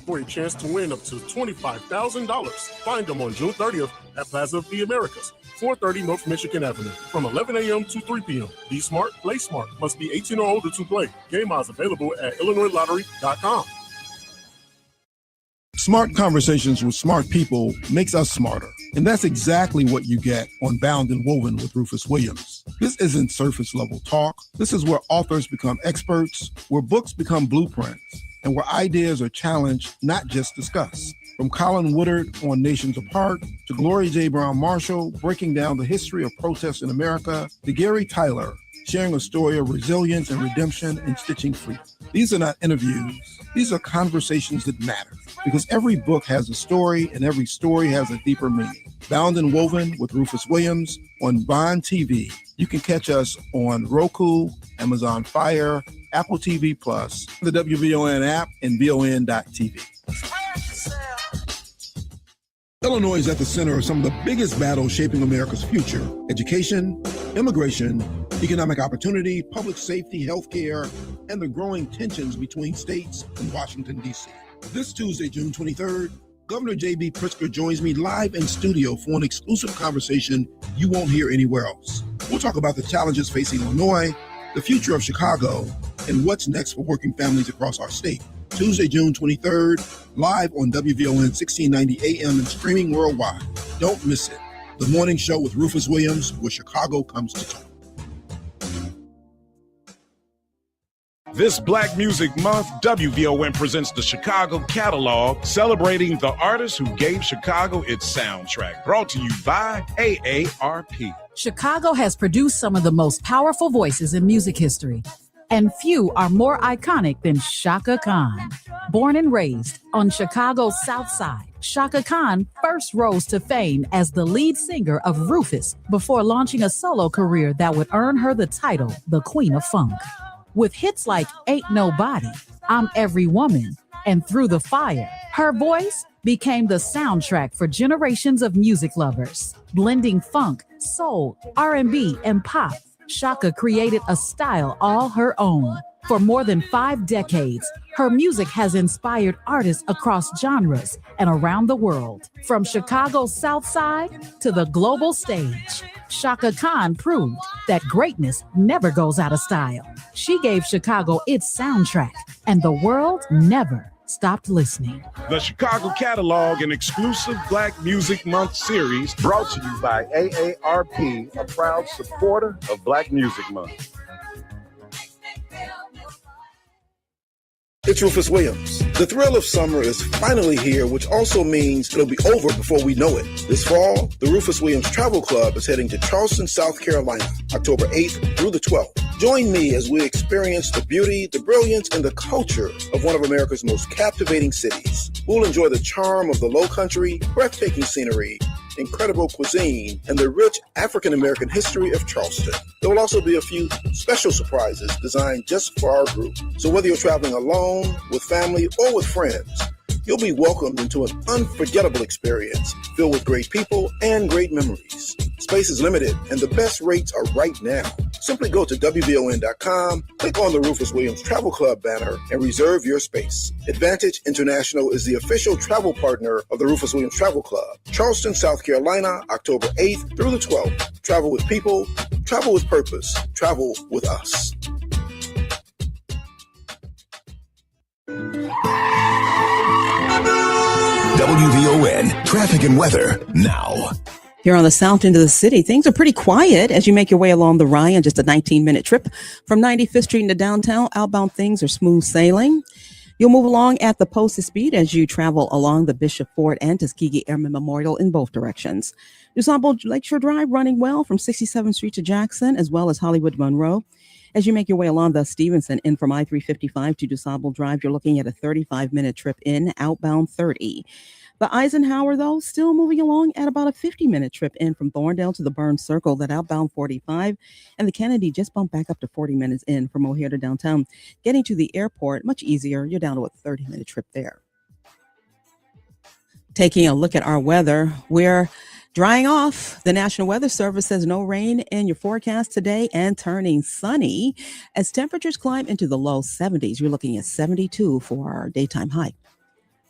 For a chance to win up to $25,000. Find them on June 30th at Plaza of the Americas, 430 North Michigan Avenue, from 11 a.m. to 3 p.m. Be smart, play smart. Must be 18 or older to play. Game odds available at IllinoisLottery.com. Smart conversations with smart people makes us smarter. And that's exactly what you get on Bound and Woven with Rufus Williams. This isn't surface level talk. This is where authors become experts, where books become blueprints, and where ideas are challenged, not just discussed. From Colin Woodard on Nations Apart, to Gloria J. Brown Marshall breaking down the history of protests in America, to Gary Tyler sharing a story of resilience and redemption and stitching free. These are not interviews. These are conversations that matter, because every book has a story and every story has a deeper meaning. Bound and Woven with Rufus Williams on Bond TV. You can catch us on Roku, Amazon Fire, Apple TV Plus, the WVON app, and VON.TV. Illinois is at the center of some of the biggest battles shaping America's future: education, immigration, economic opportunity, public safety, healthcare, and the growing tensions between states and Washington, D.C. This Tuesday, June 23rd, Governor J.B. Pritzker joins me live in studio for an exclusive conversation you won't hear anywhere else. We'll talk about the challenges facing Illinois, the future of Chicago, and what's next for working families across our state. Tuesday, June 23rd, live on WVON 1690 AM and streaming worldwide. Don't miss it. The morning show with Rufus Williams, where Chicago comes to talk. This Black Music Month, WVON presents the Chicago Catalog, celebrating the artists who gave Chicago its soundtrack. Brought to you by AARP. Chicago has produced some of the most powerful voices in music history, and few are more iconic than Chaka Khan. Born and raised on Chicago's South Side, Chaka Khan first rose to fame as the lead singer of Rufus before launching a solo career that would earn her the title, the Queen of Funk. With hits like Ain't Nobody, I'm Every Woman, and Through the Fire, her voice became the soundtrack for generations of music lovers. Blending funk, soul, R&B, and pop, Chaka created a style all her own. For more than 5 decades, her music has inspired artists across genres and around the world. From Chicago's South Side to the global stage, Chaka Khan proved that greatness never goes out of style. She gave Chicago its soundtrack, and the world never stopped listening. The Chicago Catalog, an exclusive Black Music Month series, brought to you by AARP, a proud supporter of Black Music Month. It's Rufus Williams. The thrill of summer is finally here, which also means it'll be over before we know it. This fall, the Rufus Williams Travel Club is heading to Charleston, South Carolina, October 8th through the 12th. Join me as we experience the beauty, the brilliance, and the culture of one of America's most captivating cities. We'll enjoy the charm of the Lowcountry, breathtaking scenery, incredible cuisine, and the rich African-American history of Charleston. There will also be a few special surprises designed just for our group. So whether you're traveling alone, with family, or with friends, you'll be welcomed into an unforgettable experience filled with great people and great memories. Space is limited, and the best rates are right now. Simply go to WVON.com, click on the Rufus Williams Travel Club banner, and reserve your space. Advantage International is the official travel partner of the Rufus Williams Travel Club. Charleston, South Carolina, October 8th through the 12th. Travel with people, travel with purpose, travel with us. WVON traffic and weather now. Here on the south end of the city, things are pretty quiet as you make your way along the Ryan. Just a 19-minute trip from 95th Street into downtown. Outbound things are smooth sailing. You'll move along at the posted speed as you travel along the Bishop Ford and Tuskegee Airmen Memorial in both directions. DuSable Lakeshore Drive running well from 67th Street to Jackson, as well as Hollywood Monroe. As you make your way along the Stevenson in from I-355 to DuSable Drive, you're looking at a 35-minute trip in, outbound 30. The Eisenhower, though, still moving along at about a 50-minute trip in from Thorndale to the Burns Circle, that outbound 45. And the Kennedy just bumped back up to 40 minutes in from O'Hare to downtown. Getting to the airport, much easier. You're down to a 30-minute trip there. Taking a look at our weather, we're drying off. The National Weather Service says no rain in your forecast today and turning sunny as temperatures climb into the low 70s. You're looking at 72 for our daytime high.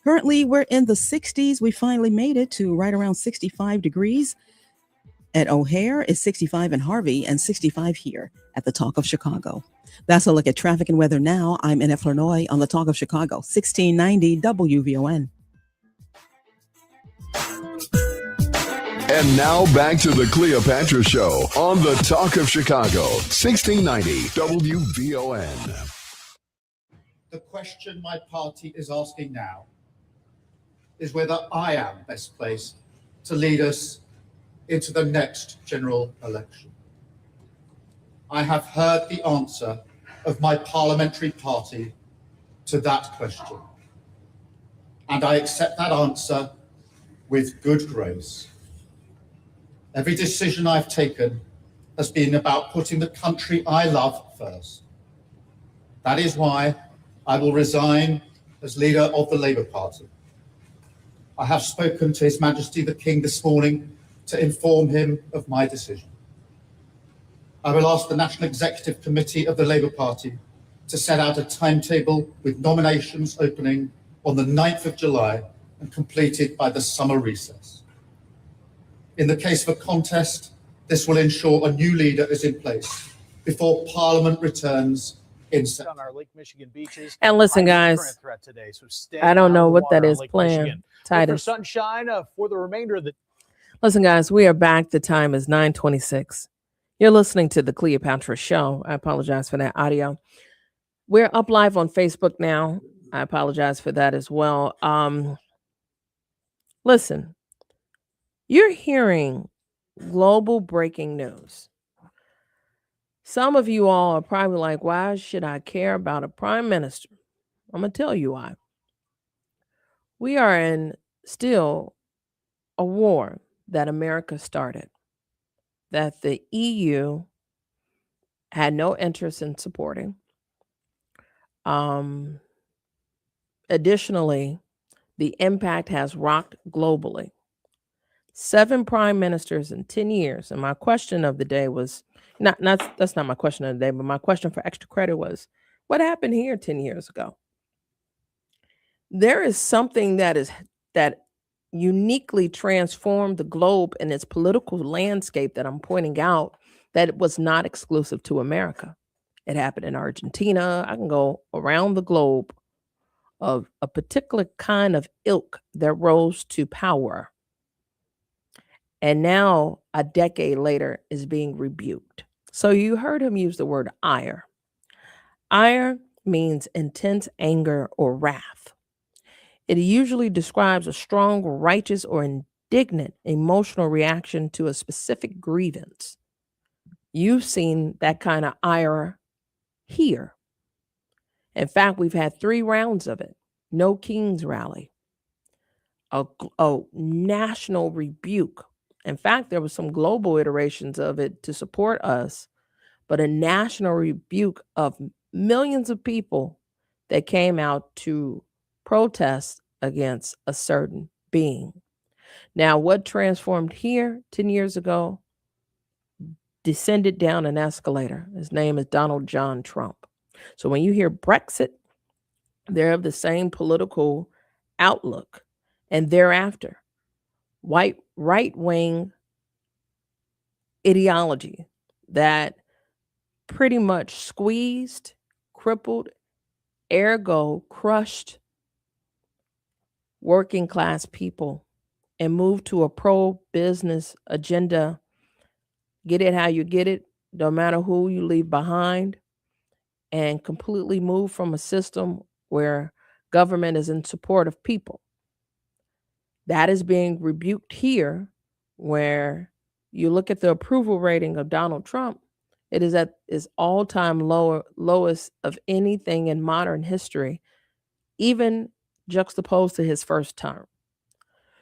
Currently, we're in the 60s. We finally made it to right around 65 degrees. At O'Hare, it's 65 in Harvey and 65 here at the Talk of Chicago. That's a look at traffic and weather now. I'm F. Lenoy on the Talk of Chicago, 1690 WVON. And now back to the Cleopatra Show on the Talk of Chicago, 1690 WVON. The question my party is asking now is whether I am best placed to lead us into the next general election. I have heard the answer of my parliamentary party to that question, and I accept that answer with good grace. Every decision I've taken has been about putting the country I love first. That is why I will resign as leader of the Labour Party. I have spoken to His Majesty the King this morning to inform him of my decision. I will ask the National Executive Committee of the Labour Party to set out a timetable with nominations opening on the 9th of July and completed by the summer recess. In the case of a contest, this will ensure a new leader is in place before Parliament returns in September. On our Lake Michigan beaches. And listen, guys, Today, so I don't know what that is playing. For sunshine for the remainder of the. Listen, guys, we are back. The time is 9:26. You're listening to the Cleopatra Show. I apologize for that audio. We're up live on Facebook now. I apologize for that as well. Listen, you're hearing global breaking news. Some of you all are probably like, why should I care about a prime minister? I'm going to tell you why. We are in still a war that America started, that the EU had no interest in supporting. Additionally, the impact has rocked globally. 7 prime ministers in 10 years. And my question of the day was, that's not my question of the day, but my question for extra credit was, what happened here 10 years ago? There is something that uniquely transformed the globe and its political landscape that I'm pointing out that was not exclusive to America. It happened in Argentina. I can go around the globe of a particular kind of ilk that rose to power. And now, a decade later, is being rebuked. So you heard him use the word ire. Ire means intense anger or wrath. It usually describes a strong, righteous, or indignant emotional reaction to a specific grievance. You've seen that kind of ire here. In fact, we've had 3 rounds of it. No King's Rally. A national rebuke. In fact, there were some global iterations of it to support us, but a national rebuke of millions of people that came out to protest against a certain being. Now, what transformed here 10 years ago descended down an escalator. His name is Donald John Trump. So when you hear Brexit, they're of the same political outlook. And thereafter, white right-wing ideology that pretty much squeezed, crippled, ergo crushed working class people and moved to a pro-business agenda. Get it how you get it, no matter who you leave behind, and completely move from a system where government is in support of people. That is being rebuked here, where you look at the approval rating of Donald Trump, it is at its all-time lowest of anything in modern history, even juxtaposed to his first term.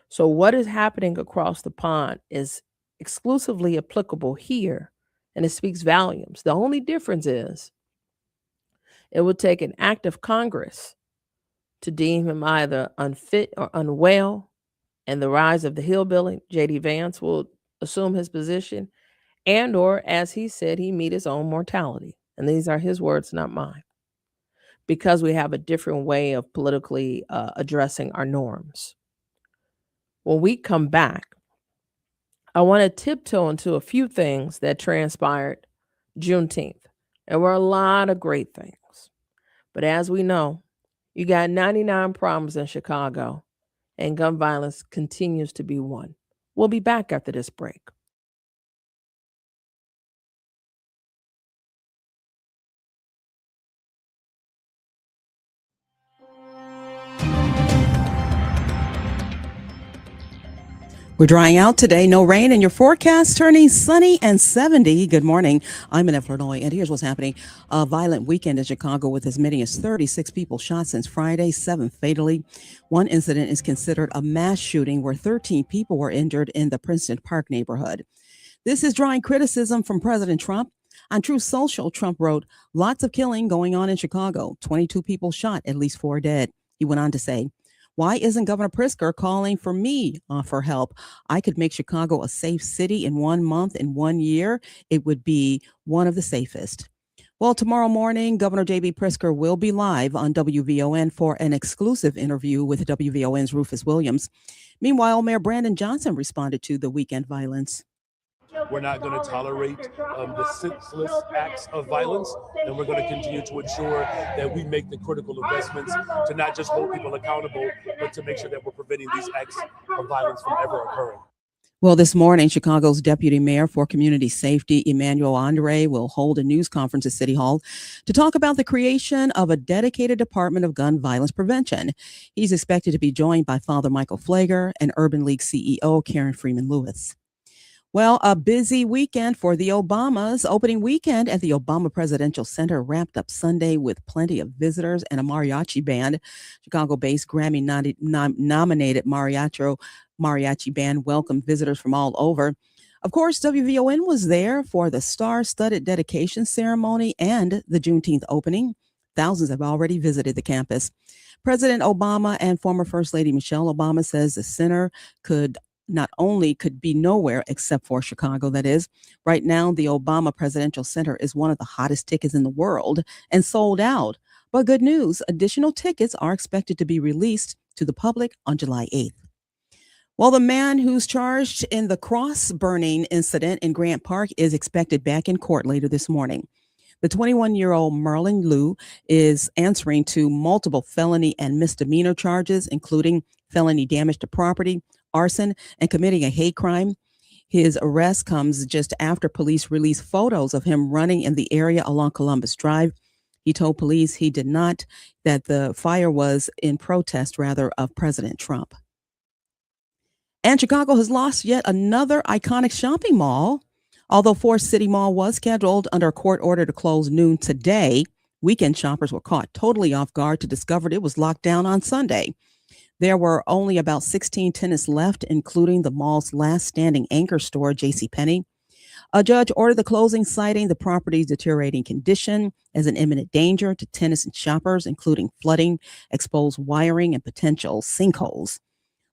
So what is happening across the pond is exclusively applicable here, and it speaks volumes. The only difference is it would take an act of Congress to deem him either unfit or unwell, and the rise of the hillbilly, J.D. Vance, will assume his position, and or, as he said, he meet his own mortality. And these are his words, not mine. because we have a different way of politically addressing our norms. When we come back, I want to tiptoe into a few things that transpired Juneteenth. There were a lot of great things. But as we know, you got 99 problems in Chicago, and gun violence continues to be one. We'll be back after this break. We're drying out today. No rain in your forecast, turning sunny and 70. Good morning. I'm Annette Flournoy, and here's what's happening. A violent weekend in Chicago with as many as 36 people shot since Friday, 7 fatally. One incident is considered a mass shooting where 13 people were injured in the Princeton Park neighborhood. This is drawing criticism from President Trump. On Truth Social, Trump wrote, "Lots of killing going on in Chicago. 22 people shot, at least 4 dead." He went on to say, "Why isn't Governor Pritzker calling for me for help? I could make Chicago a safe city in 1 month, in 1 year. It would be one of the safest." Well, tomorrow morning, Governor J.B. Pritzker will be live on WVON for an exclusive interview with WVON's Rufus Williams. Meanwhile, Mayor Brandon Johnson responded to the weekend violence. We're not going to tolerate the senseless acts of violence, and we're going to continue to ensure that we make the critical investments to not just hold people accountable, but to make sure that we're preventing these acts of violence from ever occurring. Well, this morning, Chicago's Deputy Mayor for Community Safety, Emmanuel Andre, will hold a news conference at City Hall to talk about the creation of a dedicated Department of Gun Violence Prevention. He's expected to be joined by Father Michael Pfleger and Urban League CEO Karen Freeman Lewis. Well, a busy weekend for the Obamas. Opening weekend at the Obama Presidential Center wrapped up Sunday with plenty of visitors and a mariachi band. Chicago-based Grammy-nominated mariachi band welcomed visitors from all over. Of course, WVON was there for the star-studded dedication ceremony and the Juneteenth opening. Thousands have already visited the campus. President Obama and former First Lady Michelle Obama says the center could be nowhere except for Chicago, that is. Right now, the Obama Presidential Center is one of the hottest tickets in the world and sold out. But good news, additional tickets are expected to be released to the public on July 8th. Well, the man who's charged in the cross-burning incident in Grant Park is expected back in court later this morning. The 21-year-old Merlin Liu is answering to multiple felony and misdemeanor charges, including felony damage to property, arson, and committing a hate crime. His arrest comes just after police released photos of him running in the area along Columbus Drive. He told police he did not, that the fire was in protest, rather, of President Trump. And Chicago has lost yet another iconic shopping mall. Although Forest City Mall was scheduled under a court order to close noon today, weekend shoppers were caught totally off guard to discover it was locked down on Sunday. There were only about 16 tenants left, including the mall's last standing anchor store, JCPenney. A judge ordered the closing, citing the property's deteriorating condition as an imminent danger to tenants and shoppers, including flooding, exposed wiring, and potential sinkholes.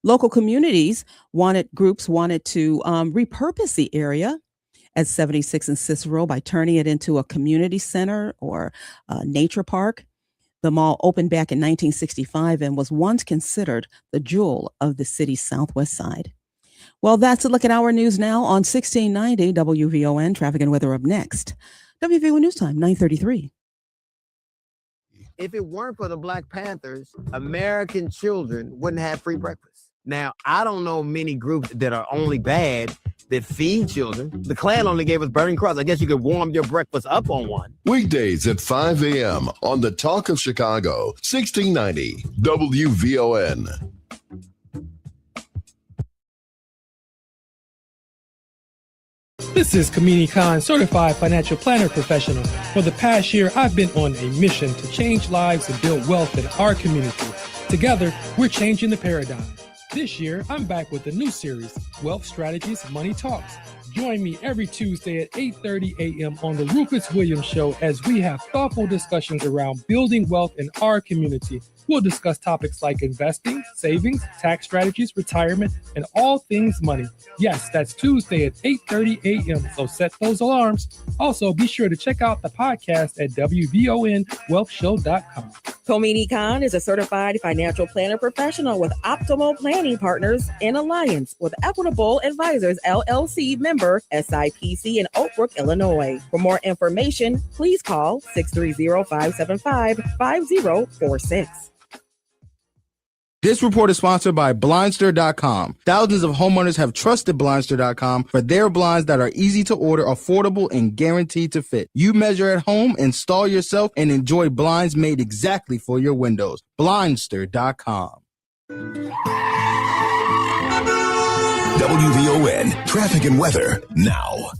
Local communities wanted to repurpose the area at 76 and Cicero by turning it into a community center or nature park. The mall opened back in 1965 and was once considered the jewel of the city's southwest side. Well, that's a look at our news now on 1690 WVON. Traffic and weather up next. WVON News Time, 9:33. If it weren't for the Black Panthers, American children wouldn't have free breakfast. Now, I don't know many groups that are only bad that feed children. The Klan only gave us Burning Cross. I guess you could warm your breakfast up on one. Weekdays at 5 a.m. on the Talk of Chicago, 1690 WVON. This is Kamini Khan, certified financial planner professional. For the past year, I've been on a mission to change lives and build wealth in our community. Together, we're changing the paradigm. This year, I'm back with a new series, Wealth Strategies, Money Talks. Join me every Tuesday at 8:30 a.m. on the Rufus Williams Show as we have thoughtful discussions around building wealth in our community. We'll discuss topics like investing, savings, tax strategies, retirement, and all things money. Yes, that's Tuesday at 8:30 a.m., so set those alarms. Also, be sure to check out the podcast at WVONWealthShow.com. Komini Khan is a certified financial planner professional with Optimal Planning Partners in alliance with Equitable Advisors, LLC member SIPC in Oak Brook, Illinois. For more information, please call 630-575-5046. This report is sponsored by Blindster.com. Thousands of homeowners have trusted Blindster.com for their blinds that are easy to order, affordable, and guaranteed to fit. You measure at home, install yourself, and enjoy blinds made exactly for your windows. Blindster.com. WVON traffic and weather now.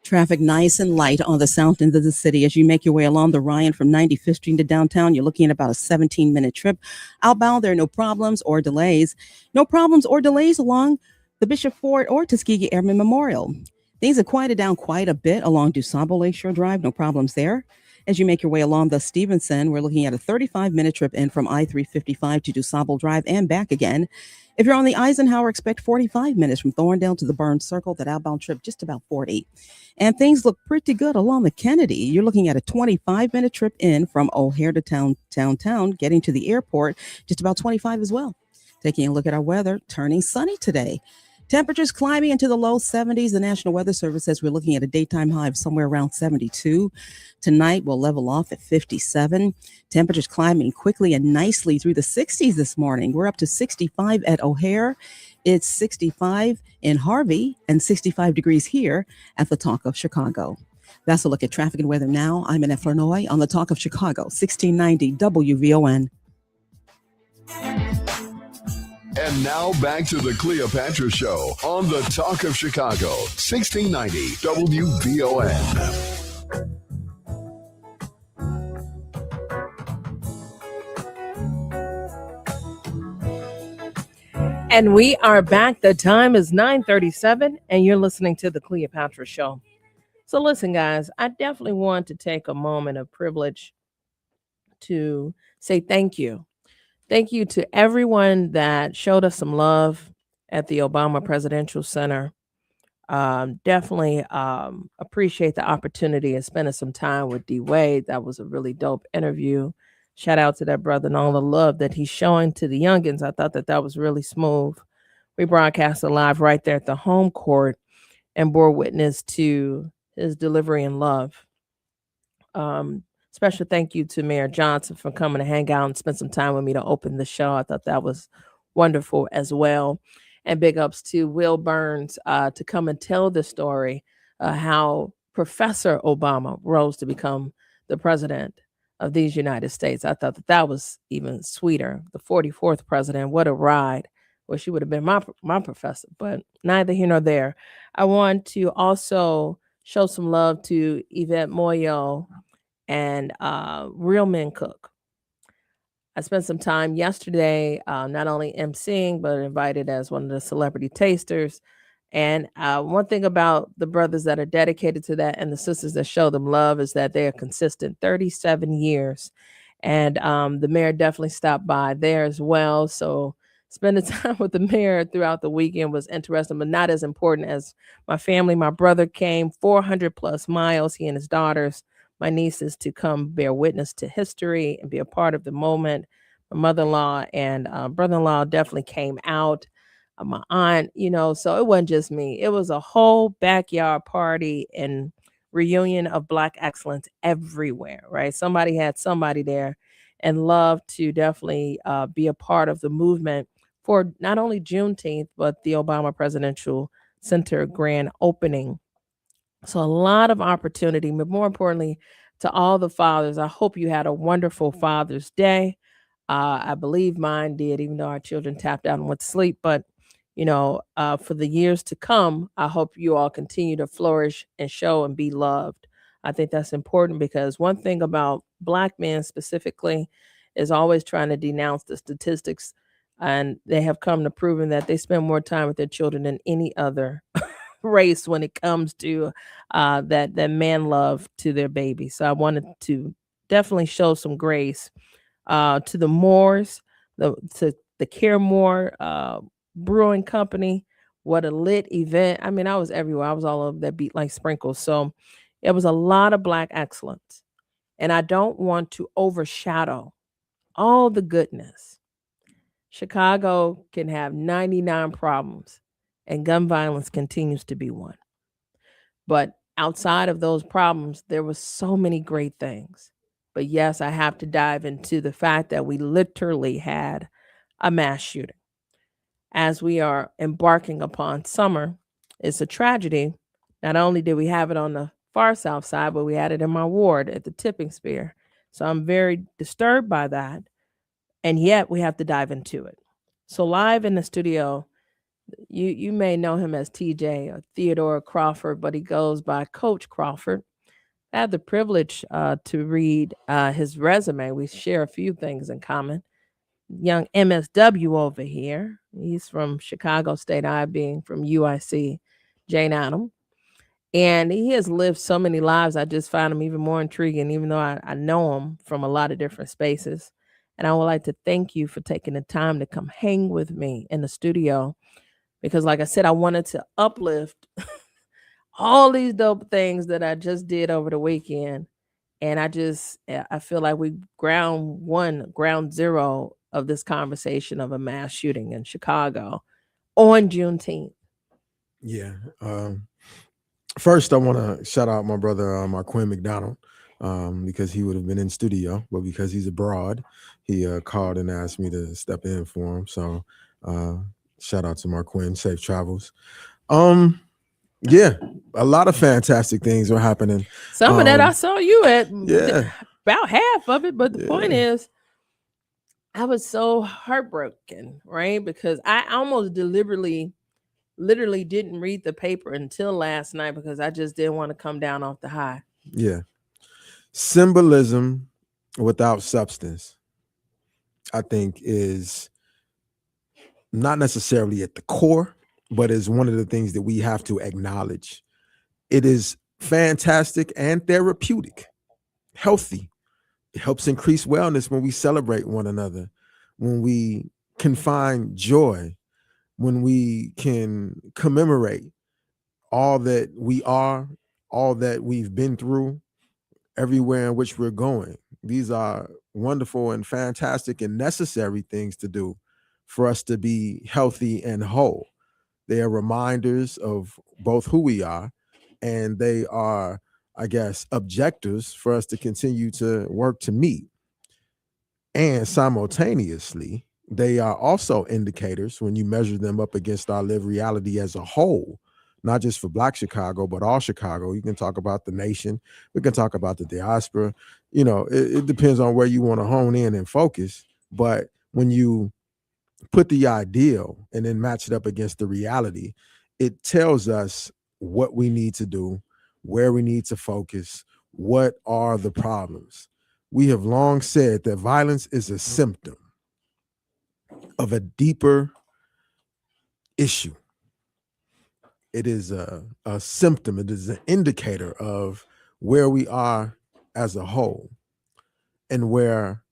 Traffic nice and light on the south end of the city. As you make your way along the Ryan from 95th Street to downtown, you're looking at about a 17-minute trip. Outbound, there are no problems or delays. No problems or delays along the Bishop Ford or Tuskegee Airmen Memorial. Things have quieted down quite a bit along DuSable Lakeshore Drive. No problems there. As you make your way along the Stevenson, we're looking at a 35-minute trip in from I-355 to DuSable Drive and back again. If you're on the Eisenhower, expect 45 minutes from Thorndale to the Burns Circle. That outbound trip, just about 40. And things look pretty good along the Kennedy. You're looking at a 25-minute trip in from O'Hare to downtown, getting to the airport, just about 25 as well. Taking a look at our weather, turning sunny today. Temperatures climbing into the low 70s. The National Weather Service says we're looking at a daytime high of somewhere around 72. Tonight, we'll level off at 57. Temperatures climbing quickly and nicely through the 60s this morning. We're up to 65 at O'Hare. It's 65 in Harvey and 65 degrees here at the Talk of Chicago. That's a look at traffic and weather now. I'm Annette Flournoy on the Talk of Chicago, 1690 WVON. And now back to the Cleopatra Show on the Talk of Chicago, 1690 WVON. And we are back. The time is 9:37, and you're listening to the Cleopatra Show. So listen, guys, I definitely want to take a moment of privilege to say thank you. Thank you to everyone that showed us some love at the Obama Presidential Center. Definitely appreciate the opportunity of spending some time with D. Wade. That was a really dope interview. Shout out to that brother and all the love that he's showing to the youngins. I thought that was really smooth. We broadcasted live right there at the home court and bore witness to his delivery and love. Special thank you to Mayor Johnson for coming to hang out and spend some time with me to open the show. I thought that was wonderful as well. And big ups to Will Burns to come and tell the story how Professor Obama rose to become the president of these United States. I thought that was even sweeter. The 44th president, what a ride. Well, she would have been my professor, but neither here nor there. I want to also show some love to Yvette Moyo and Real Men Cook. I spent some time yesterday, not only emceeing, but invited as one of the celebrity tasters. And one thing about the brothers that are dedicated to that and the sisters that show them love is that they are consistent 37 years. And the mayor definitely stopped by there as well. So spending time with the mayor throughout the weekend was interesting, but not as important as my family. My brother came 400 plus miles, he and his daughters, my nieces, to come bear witness to history and be a part of the moment. My mother-in-law and brother-in-law definitely came out. My aunt, so it wasn't just me. It was a whole backyard party and reunion of Black excellence everywhere, right? Somebody had somebody there and loved to definitely be a part of the movement for not only Juneteenth, but the Obama Presidential Center grand opening. So a lot of opportunity, but more importantly, to all the fathers, I hope you had a wonderful Father's Day. I believe mine did, even though our children tapped out and went to sleep. But for the years to come, I hope you all continue to flourish and show and be loved. I think that's important because one thing about Black men specifically is always trying to denounce the statistics. And they have come to proving that they spend more time with their children than any other race when it comes to that man love to their baby. So I wanted to definitely show some grace to the Moores, to the Caremore Brewing Company. What a lit event. I mean, I was everywhere. I was all over that beat like sprinkles. So it was a lot of Black excellence. And I don't want to overshadow all the goodness. Chicago can have 99 problems, and gun violence continues to be one. But outside of those problems, there were so many great things. But yes, I have to dive into the fact that we literally had a mass shooting. As we are embarking upon summer, it's a tragedy. Not only did we have it on the far south side, but we had it in my ward at the tipping spear. So I'm very disturbed by that. And yet we have to dive into it. So live in the studio, you may know him as TJ or Theodore Crawford, but he goes by Coach Crawford. I had the privilege to read his resume. We share a few things in common. Young MSW over here. He's from Chicago State, I being from UIC, Jane Addams. And he has lived so many lives. I just found him even more intriguing, even though I know him from a lot of different spaces. And I would like to thank you for taking the time to come hang with me in the studio. Because like I said, I wanted to uplift all these dope things that I just did over the weekend. And I feel like we ground zero of this conversation of a mass shooting in Chicago on Juneteenth. Yeah. First, I want to shout out my brother, Marquin McDonald, because he would have been in studio, but because he's abroad, he called and asked me to step in for him. So shout out to Marquin, safe travels. Yeah, a lot of fantastic things are happening. Some of that I saw you at, yeah, about half of it. But the point is, I was so heartbroken, right? Because I almost literally didn't read the paper until last night because I just didn't want to come down off the high. Yeah. Symbolism without substance, I think, is not necessarily at the core, but is one of the things that we have to acknowledge. It is fantastic and therapeutic, healthy. It helps increase wellness when we celebrate one another, when we can find joy, when we can commemorate all that we are, all that we've been through, everywhere in which we're going. These are wonderful and fantastic and necessary things to do for us to be healthy and whole. They are reminders of both who we are, and they are, I guess, objectives for us to continue to work to meet. And simultaneously, they are also indicators when you measure them up against our lived reality as a whole, not just for Black Chicago, but all Chicago. You can talk about the nation. We can talk about the diaspora. You know, it depends on where you want to hone in and focus. But when you put the ideal and then match it up against the reality, it tells us what we need to do, where we need to focus, what are the problems. We have long said that violence is a symptom of a deeper issue. It is a symptom. It is an indicator of where we are as a whole and where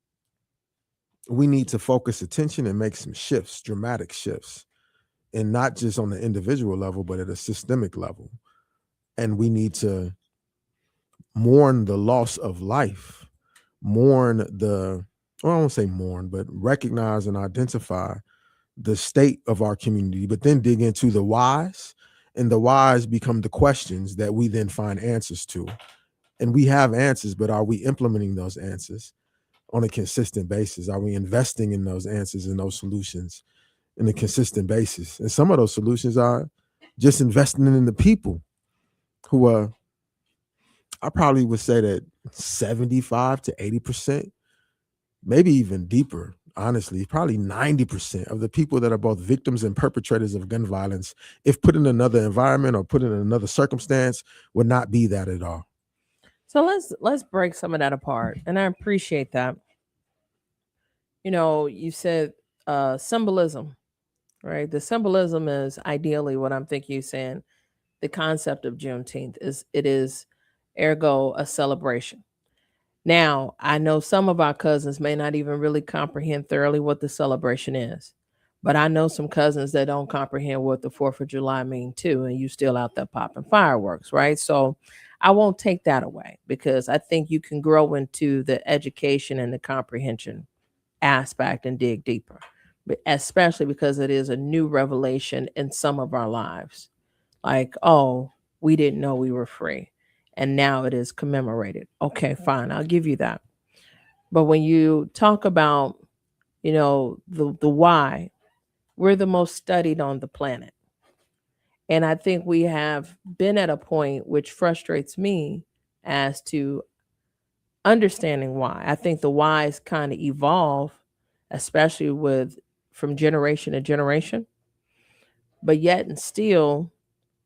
we need to focus attention and make some shifts, dramatic shifts, and not just on the individual level, but at a systemic level. And we need to mourn the loss of life, mourn I won't say mourn, but recognize and identify the state of our community, but then dig into the whys, and the whys become the questions that we then find answers to. And we have answers, but are we implementing those answers on a consistent basis? Are we investing in those answers and those solutions in a consistent basis? And some of those solutions are just investing in the people who are, I probably would say that 75 to 80%, maybe even deeper, honestly, probably 90% of the people that are both victims and perpetrators of gun violence, if put in another environment or put in another circumstance, would not be that at all. So let's break some of that apart. And I appreciate that. You know, you said symbolism, right? The symbolism is ideally what I'm thinking you're saying. The concept of Juneteenth is ergo a celebration. Now, I know some of our cousins may not even really comprehend thoroughly what the celebration is, but I know some cousins that don't comprehend what the 4th of July mean too, and you still out there popping fireworks, right? So I won't take that away because I think you can grow into the education and the comprehension aspect and dig deeper, but especially because it is a new revelation in some of our lives. Like, oh, we didn't know we were free, and now it is commemorated. Okay, fine, I'll give you that. But when you talk about, the why, we're the most studied on the planet. And I think we have been at a point which frustrates me as to understanding why. I think the whys kind of evolve, especially with from generation to generation. But yet and still,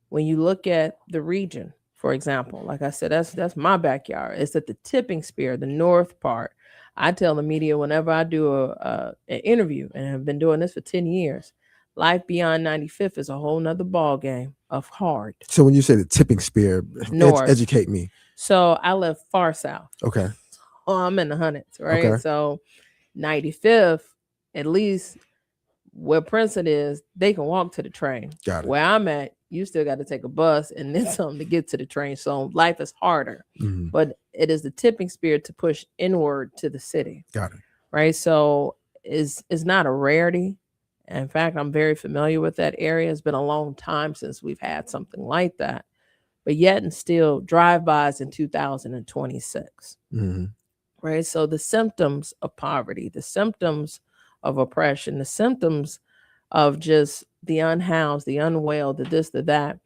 when you look at the region, for example, like I said, that's my backyard. It's at the tipping spear, the north part. I tell the media whenever I do an interview, and I've been doing this for 10 years, life beyond 95th is a whole nother ball game of hard. So when you say the tipping spear, North. educate me. So I live far south. Okay. Oh, I'm in the hundreds, right? Okay. So 95th, at least where Princeton is, they can walk to the train. Got it. Where I'm at, you still got to take a bus and then something to get to the train. So life is harder, but it is the tipping spear to push inward to the city. Got it. Right. So it's not a rarity. In fact, I'm very familiar with that area. It's been a long time since we've had something like that. But yet and still drive-bys in 2026. Right. So the symptoms of poverty, the symptoms of oppression, the symptoms of just the unhoused, the unwell, the this, the that.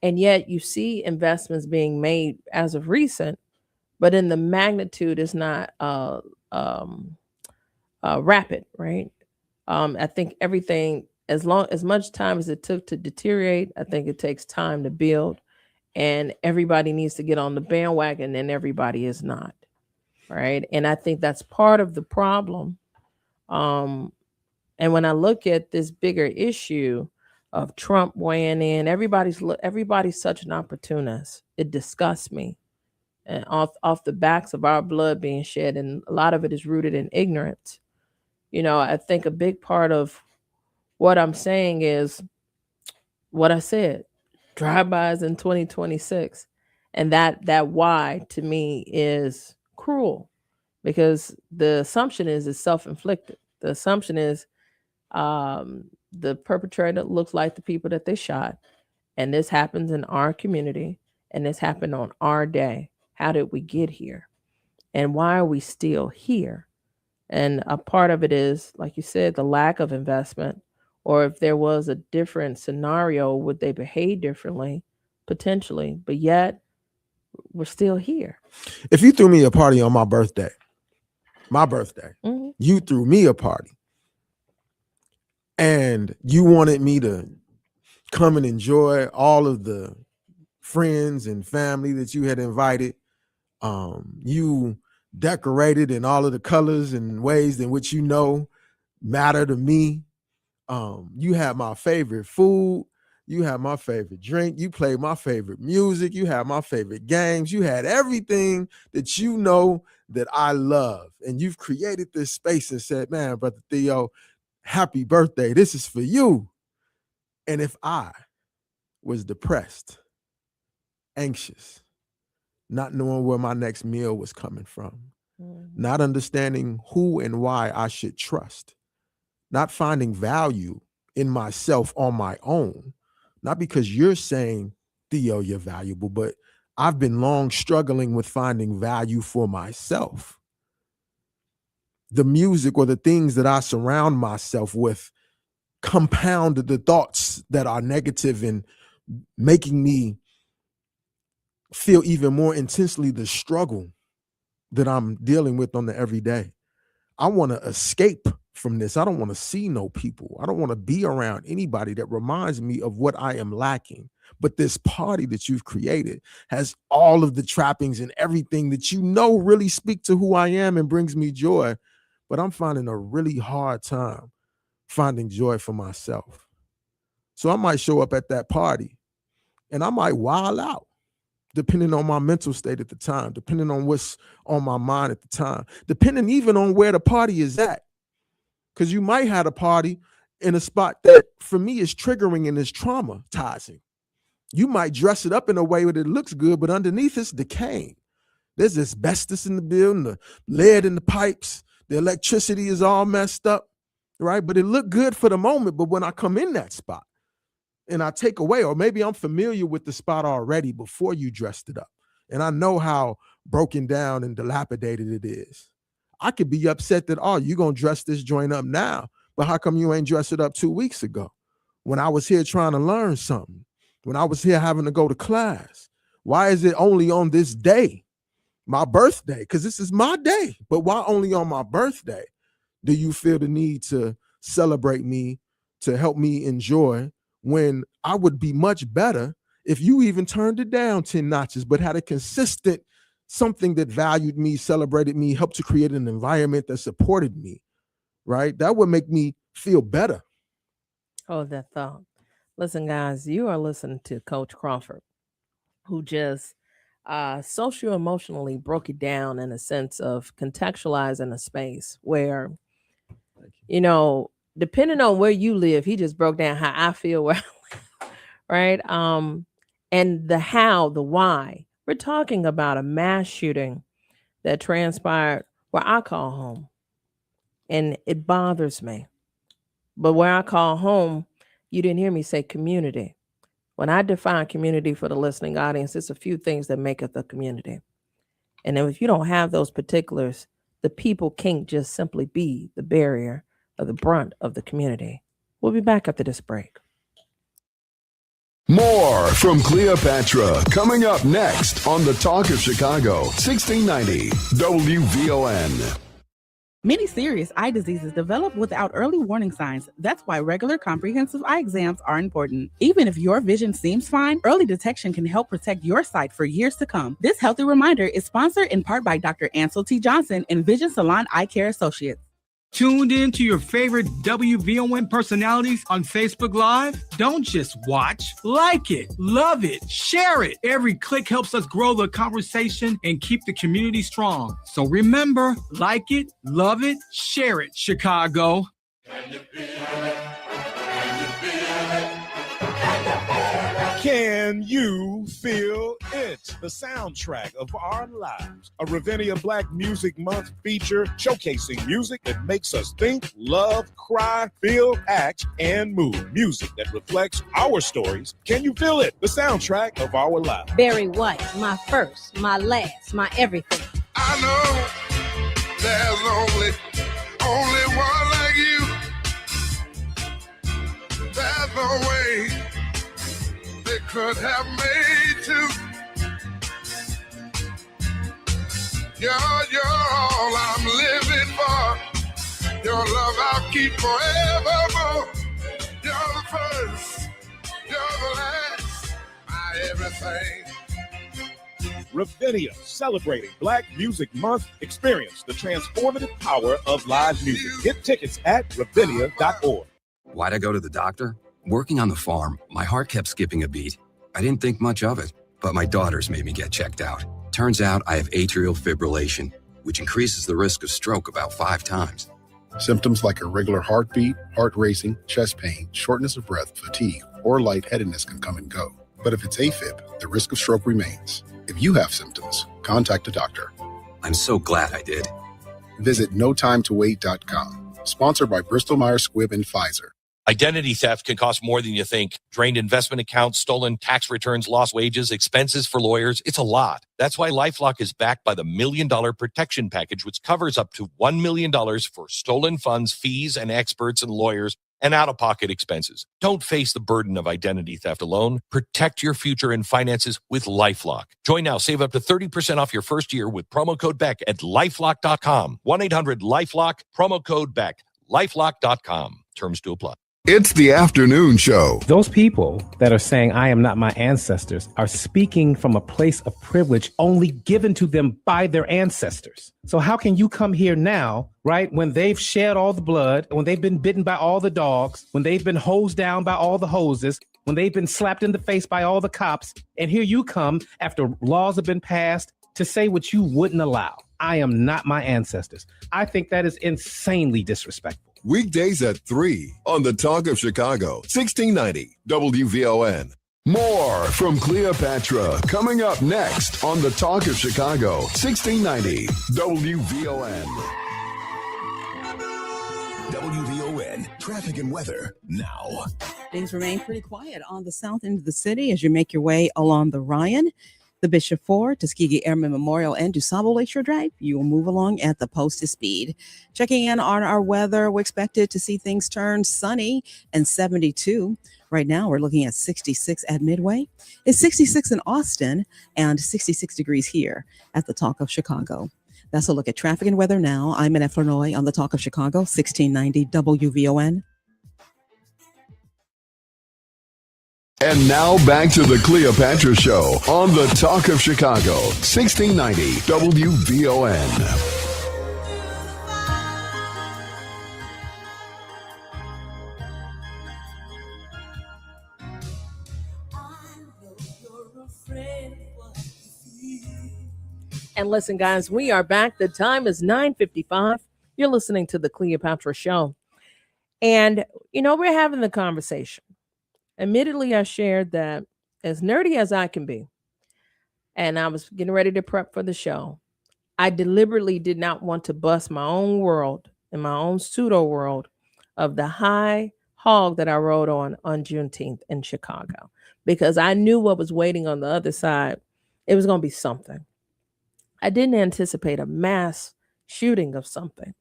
And yet you see investments being made as of recent, but in the magnitude is not rapid, right? I think everything, as much time as it took to deteriorate, I think it takes time to build. And everybody needs to get on the bandwagon, and everybody is not, right? And I think that's part of the problem. And when I look at this bigger issue of Trump weighing in, everybody's such an opportunist. It disgusts me. And off the backs of our blood being shed, and a lot of it is rooted in ignorance. I think a big part of what I'm saying is what I said, drive-bys in 2026. And that why to me is cruel, because the assumption is it's self-inflicted. The assumption is the perpetrator looks like the people that they shot, and this happens in our community, and this happened on our day. How did we get here? And why are we still here? And a part of it is, like you said, the lack of investment, or if there was a different scenario, would they behave differently? Potentially, but yet we're still here. If you threw me a party on my birthday, you threw me a party, and you wanted me to come and enjoy all of the friends and family that you had invited. You decorated in all of the colors and ways in which matter to me. You had my favorite food. You had my favorite drink. You played my favorite music. You had my favorite games. You had everything that that I love. And you've created this space and said, man, Brother Theo, happy birthday. This is for you. And if I was depressed, anxious, not knowing where my next meal was coming from, not understanding who and why I should trust, not finding value in myself on my own, not because you're saying, Theo, you're valuable, but I've been long struggling with finding value for myself. The music or the things that I surround myself with compound the thoughts that are negative and making me feel even more intensely the struggle that I'm dealing with on the everyday. I want to escape from this. I don't want to see no people. I don't want to be around anybody that reminds me of what I am lacking. But this party that you've created has all of the trappings and everything that really speak to who I am and brings me joy. But I'm finding a really hard time finding joy for myself. So I might show up at that party and I might wild out. depending on my mental state at the time, depending on what's on my mind at the time, depending even on where the party is at. Because you might have a party in a spot that for me is triggering and is traumatizing. You might dress it up in a way that it looks good, but underneath it's decaying. There's asbestos in the building, the lead in the pipes, the electricity is all messed up, right? But it looked good for the moment. But when I come in that spot and I take away, or maybe I'm familiar with the spot already before you dressed it up, and I know how broken down and dilapidated it is, I could be upset that, oh, you're going to dress this joint up now, but how come you ain't dressed it up 2 weeks ago when I was here trying to learn something, when I was here having to go to class? Why is it only on this day, my birthday? Because this is my day. But why only on my birthday do you feel the need to celebrate me, to help me enjoy, when I would be much better if you even turned it down 10 notches, but had a consistent something that valued me, celebrated me, helped to create an environment that supported me, right? That would make me feel better. Oh, that thought. Listen, guys, you are listening to Coach Crawford, who just socio-emotionally broke it down in a sense of contextualizing a space where, you know, depending on where you live, he just broke down how I feel where I live, right? And the how, the why. We're talking about a mass shooting that transpired where I call home, and it bothers me. But where I call home, you didn't hear me say community. When I define community for the listening audience, it's a few things that make up the community. And if you don't have those particulars, the people can't just simply be the barrier or the brunt of the community. We'll be back after this break. More from Cleopatra coming up next on the Talk of Chicago, 1690 WVON. Many serious eye diseases develop without early warning signs. That's why regular comprehensive eye exams are important. Even if your vision seems fine, early detection can help protect your sight for years to come. This healthy reminder is sponsored in part by Dr. Ansel T. Johnson and Vision Salon Eye Care Associates. Tuned in to your favorite WVON personalities on Facebook Live? Don't just watch, like it, love it, share it. Every click helps us grow the conversation and keep the community strong. So remember, like it, love it, share it, Chicago. Can you feel it? The soundtrack of our lives. A Ravinia Black Music Month feature showcasing music that makes us think, love, cry, feel, act, and move. Music that reflects our stories. Can you feel it? The soundtrack of our lives. Barry White, my first, my last, my everything. I know there's only one like you. There's no way they could have made two. You're all I'm living for. Your love I'll keep forevermore. You're the first, you're the last, my everything. Ravinia, celebrating Black Music Month. Experience the transformative power of live music. Get tickets at ravinia.org. Why'd I go to the doctor? Working on the farm, my heart kept skipping a beat. I didn't think much of it, but my daughters made me get checked out. Turns out I have atrial fibrillation, which increases the risk of stroke about 5 times. Symptoms like irregular heartbeat, heart racing, chest pain, shortness of breath, fatigue, or lightheadedness can come and go. But if it's AFib, the risk of stroke remains. If you have symptoms, contact a doctor. I'm so glad I did. Visit notimetowait.com. Sponsored by Bristol Myers Squibb and Pfizer. Identity theft can cost more than you think. Drained investment accounts, stolen tax returns, lost wages, expenses for lawyers. It's a lot. That's why LifeLock is backed by the $1 Million Protection Package, which covers up to $1 million for stolen funds, fees, and experts and lawyers, and out-of-pocket expenses. Don't face the burden of identity theft alone. Protect your future and finances with LifeLock. Join now. Save up to 30% off your first year with promo code BECK at LifeLock.com. 1-800-LifeLock, promo code BECK. LifeLock.com. Terms to apply. It's the afternoon show. Those people that are saying, I am not my ancestors, are speaking from a place of privilege only given to them by their ancestors. So how can you come here now, right, when they've shed all the blood, when they've been bitten by all the dogs, when they've been hosed down by all the hoses, when they've been slapped in the face by all the cops, and here you come after laws have been passed to say what you wouldn't allow? I am not my ancestors. I think that is insanely disrespectful. Weekdays at 3 on the Talk of Chicago, 1690 WVON. More from Cleopatra coming up next on the Talk of Chicago, 1690 WVON. WVON traffic and weather now. Things remain pretty quiet on the south end of the city as you make your way along the Ryan, the Bishop Ford, Tuskegee Airmen Memorial, and DuSable Lakeshore Drive. You will move along at the posted speed. Checking in on our weather, we're expected to see things turn sunny and 72. Right now, we're looking at 66 at Midway. It's 66 in Austin and 66 degrees here at the Talk of Chicago. That's a look at traffic and weather now. I'm Annette Flournoy on the Talk of Chicago, 1690 WVON. And now back to the Cleopatra Show on the Talk of Chicago, 1690 WVON. And listen, guys, we are back. The time is 9:55. You're listening to the Cleopatra Show. And, we're having the conversation. Admittedly, I shared that as nerdy as I can be, and I was getting ready to prep for the show, I deliberately did not want to bust my own world and my own pseudo world of the high hog that I rode on Juneteenth in Chicago, because I knew what was waiting on the other side. It was going to be something. I didn't anticipate a mass shooting of something,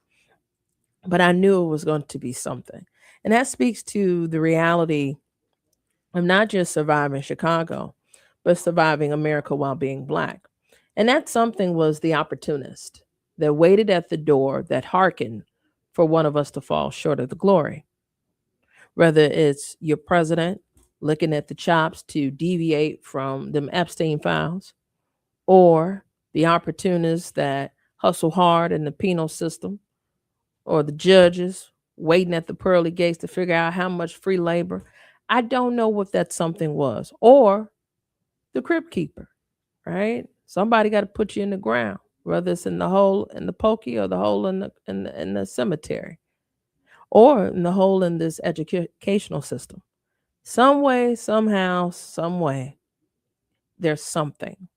but I knew it was going to be something. And that speaks to the reality of not just surviving Chicago, but surviving America while being Black. And that something was the opportunist that waited at the door, that hearkened for one of us to fall short of the glory. Whether it's your president looking at the chops to deviate from them Epstein files, or the opportunists that hustle hard in the penal system, or the judges waiting at the pearly gates to figure out how much free labor. I don't know what that something was. Or the crypt keeper, right? Somebody got to put you in the ground, whether it's in the hole in the pokey or the hole in the cemetery, or in the hole in this educational system. Some way, somehow, some way, there's something.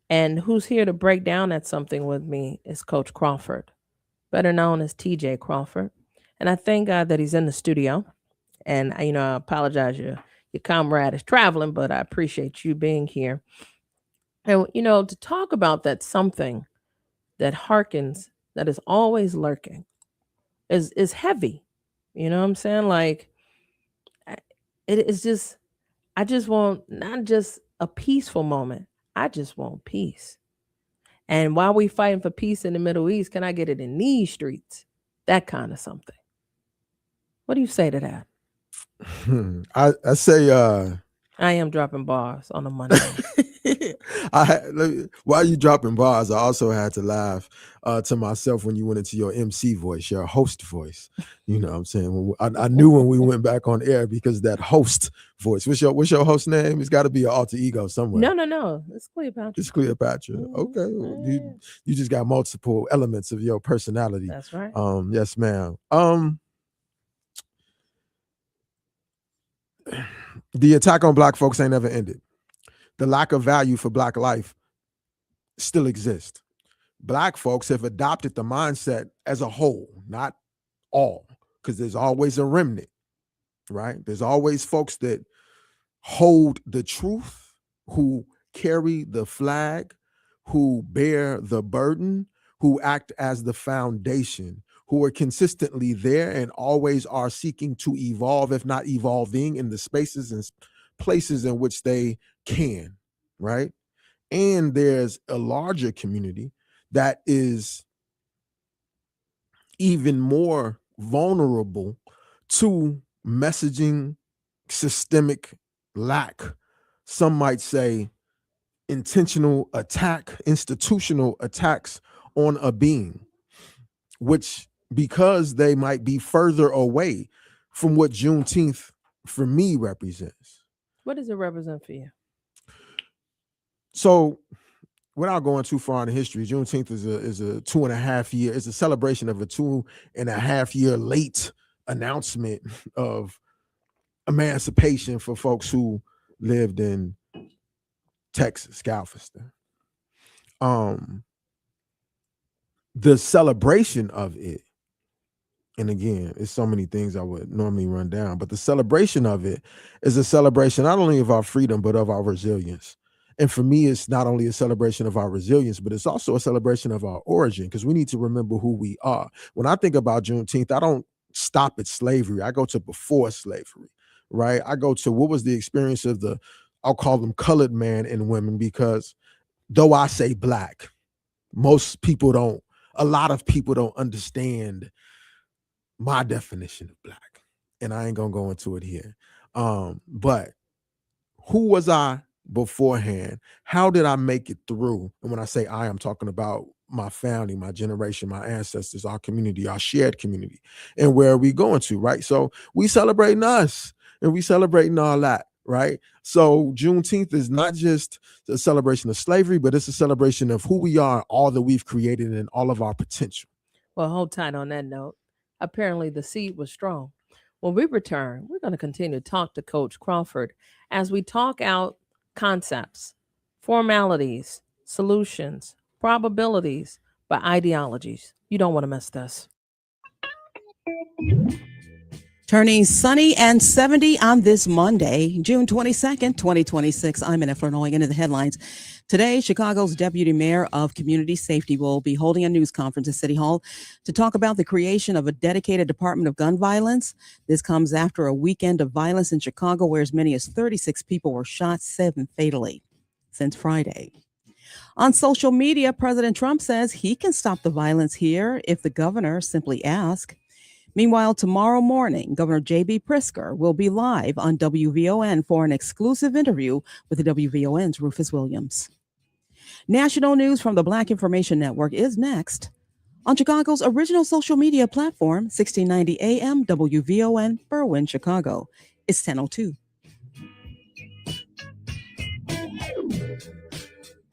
And who's here to break down that something with me is Coach Crawford, better known as TJ Crawford. And I thank God that he's in the studio. And, I apologize, your comrade is traveling, but I appreciate you being here. And, to talk about that something that harkens, that is always lurking, is heavy. You know what I'm saying? Like, it is just, I just want not just a peaceful moment. I just want peace. And while we fighting for peace in the Middle East, can I get it in these streets? That kind of something. What do you say to that? I say I am dropping bars on a Monday. While you dropping bars, I also had to laugh to myself when you went into your MC voice, your host voice. You know what I'm saying? I knew when we went back on air, because that host voice. What's your host name? It's got to be an alter ego somewhere. No. It's Cleopatra. It's Cleopatra. Okay. Well, you just got multiple elements of your personality. That's right. Yes, ma'am. The attack on Black folks ain't never ended. The lack of value for Black life still exists. Black folks have adopted the mindset as a whole, not all, because there's always a remnant, right? There's always folks that hold the truth, who carry the flag, who bear the burden, who act as the foundation, who are consistently there and always are seeking to evolve, if not evolving, in the spaces and places in which they can, right? And there's a larger community that is even more vulnerable to messaging, systemic lack, some might say intentional attack, institutional attacks on a being, which, because they might be further away from what Juneteenth for me represents. What does it represent for you? So, without going too far into history, Juneteenth is a 2.5 year, it's a celebration of a 2.5 year late announcement of emancipation for folks who lived in Texas, Galveston. The celebration of it, and again, it's so many things I would normally run down, but the celebration of it is a celebration not only of our freedom, but of our resilience. And for me, it's not only a celebration of our resilience, but it's also a celebration of our origin, because we need to remember who we are. When I think about Juneteenth, I don't stop at slavery. I go to before slavery, right? I go to what was the experience of the, I'll call them colored man and women, because though I say black, most people don't, a lot of people don't understand my definition of black. And I ain't gonna go into it here. But who was I beforehand? How did I make it through? And when I say I, I'm talking about my family, my generation, my ancestors, our community, our shared community, and where are we going to, right? So we celebrating us and we celebrating all that, right? So Juneteenth is not just a celebration of slavery, but it's a celebration of who we are, all that we've created, and all of our potential. Well, hold tight on that note. Apparently the seed was strong. When we return, we're going to continue to talk to Coach Crawford as we talk out concepts, formalities, solutions, probabilities, but ideologies. You don't want to miss this. Turning sunny and 70 on this Monday, June 22nd, 2026. I'm Annette Flournoy. Into the headlines. Today, Chicago's Deputy Mayor of Community Safety will be holding a news conference at City Hall to talk about the creation of a dedicated Department of Gun Violence. This comes after a weekend of violence in Chicago where as many as 36 people were shot, 7 fatally, since Friday. On social media, President Trump says he can stop the violence here if the governor simply asks. Meanwhile, tomorrow morning, Governor J.B. Pritzker will be live on WVON for an exclusive interview with the WVON's Rufus Williams. National news from the Black Information Network is next on Chicago's original social media platform, 1690 AM WVON, Berwyn, Chicago. It's 10:02.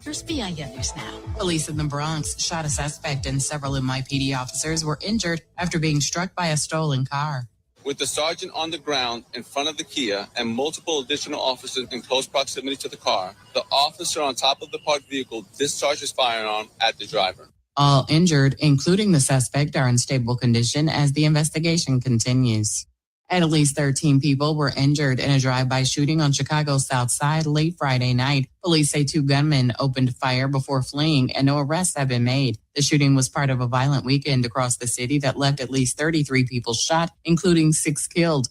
Here's BIN News Now. Police in the Bronx shot a suspect and several NYPD officers were injured after being struck by a stolen car. With the sergeant on the ground in front of the Kia and multiple additional officers in close proximity to the car, the officer on top of the parked vehicle discharged his firearm at the driver. All injured, including the suspect, are in stable condition as the investigation continues. At least 13 people were injured in a drive-by shooting on Chicago's South Side late Friday night. Police say 2 gunmen opened fire before fleeing and no arrests have been made. The shooting was part of a violent weekend across the city that left at least 33 people shot, including 6 killed.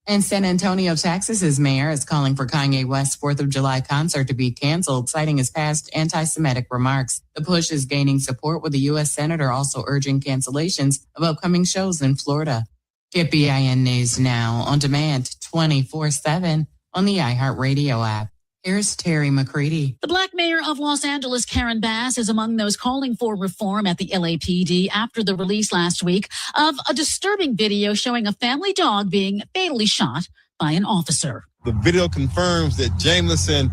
And San Antonio, Texas's mayor is calling for Kanye West's 4th of July concert to be canceled, citing his past anti-Semitic remarks. The push is gaining support, with the U.S. senator also urging cancellations of upcoming shows in Florida. Get BIN News Now on demand 24/7 on the iHeartRadio app. Here's Terry McCready. The Black mayor of Los Angeles, Karen Bass, is among those calling for reform at the LAPD after the release last week of a disturbing video showing a family dog being fatally shot by an officer. The video confirms that Jameson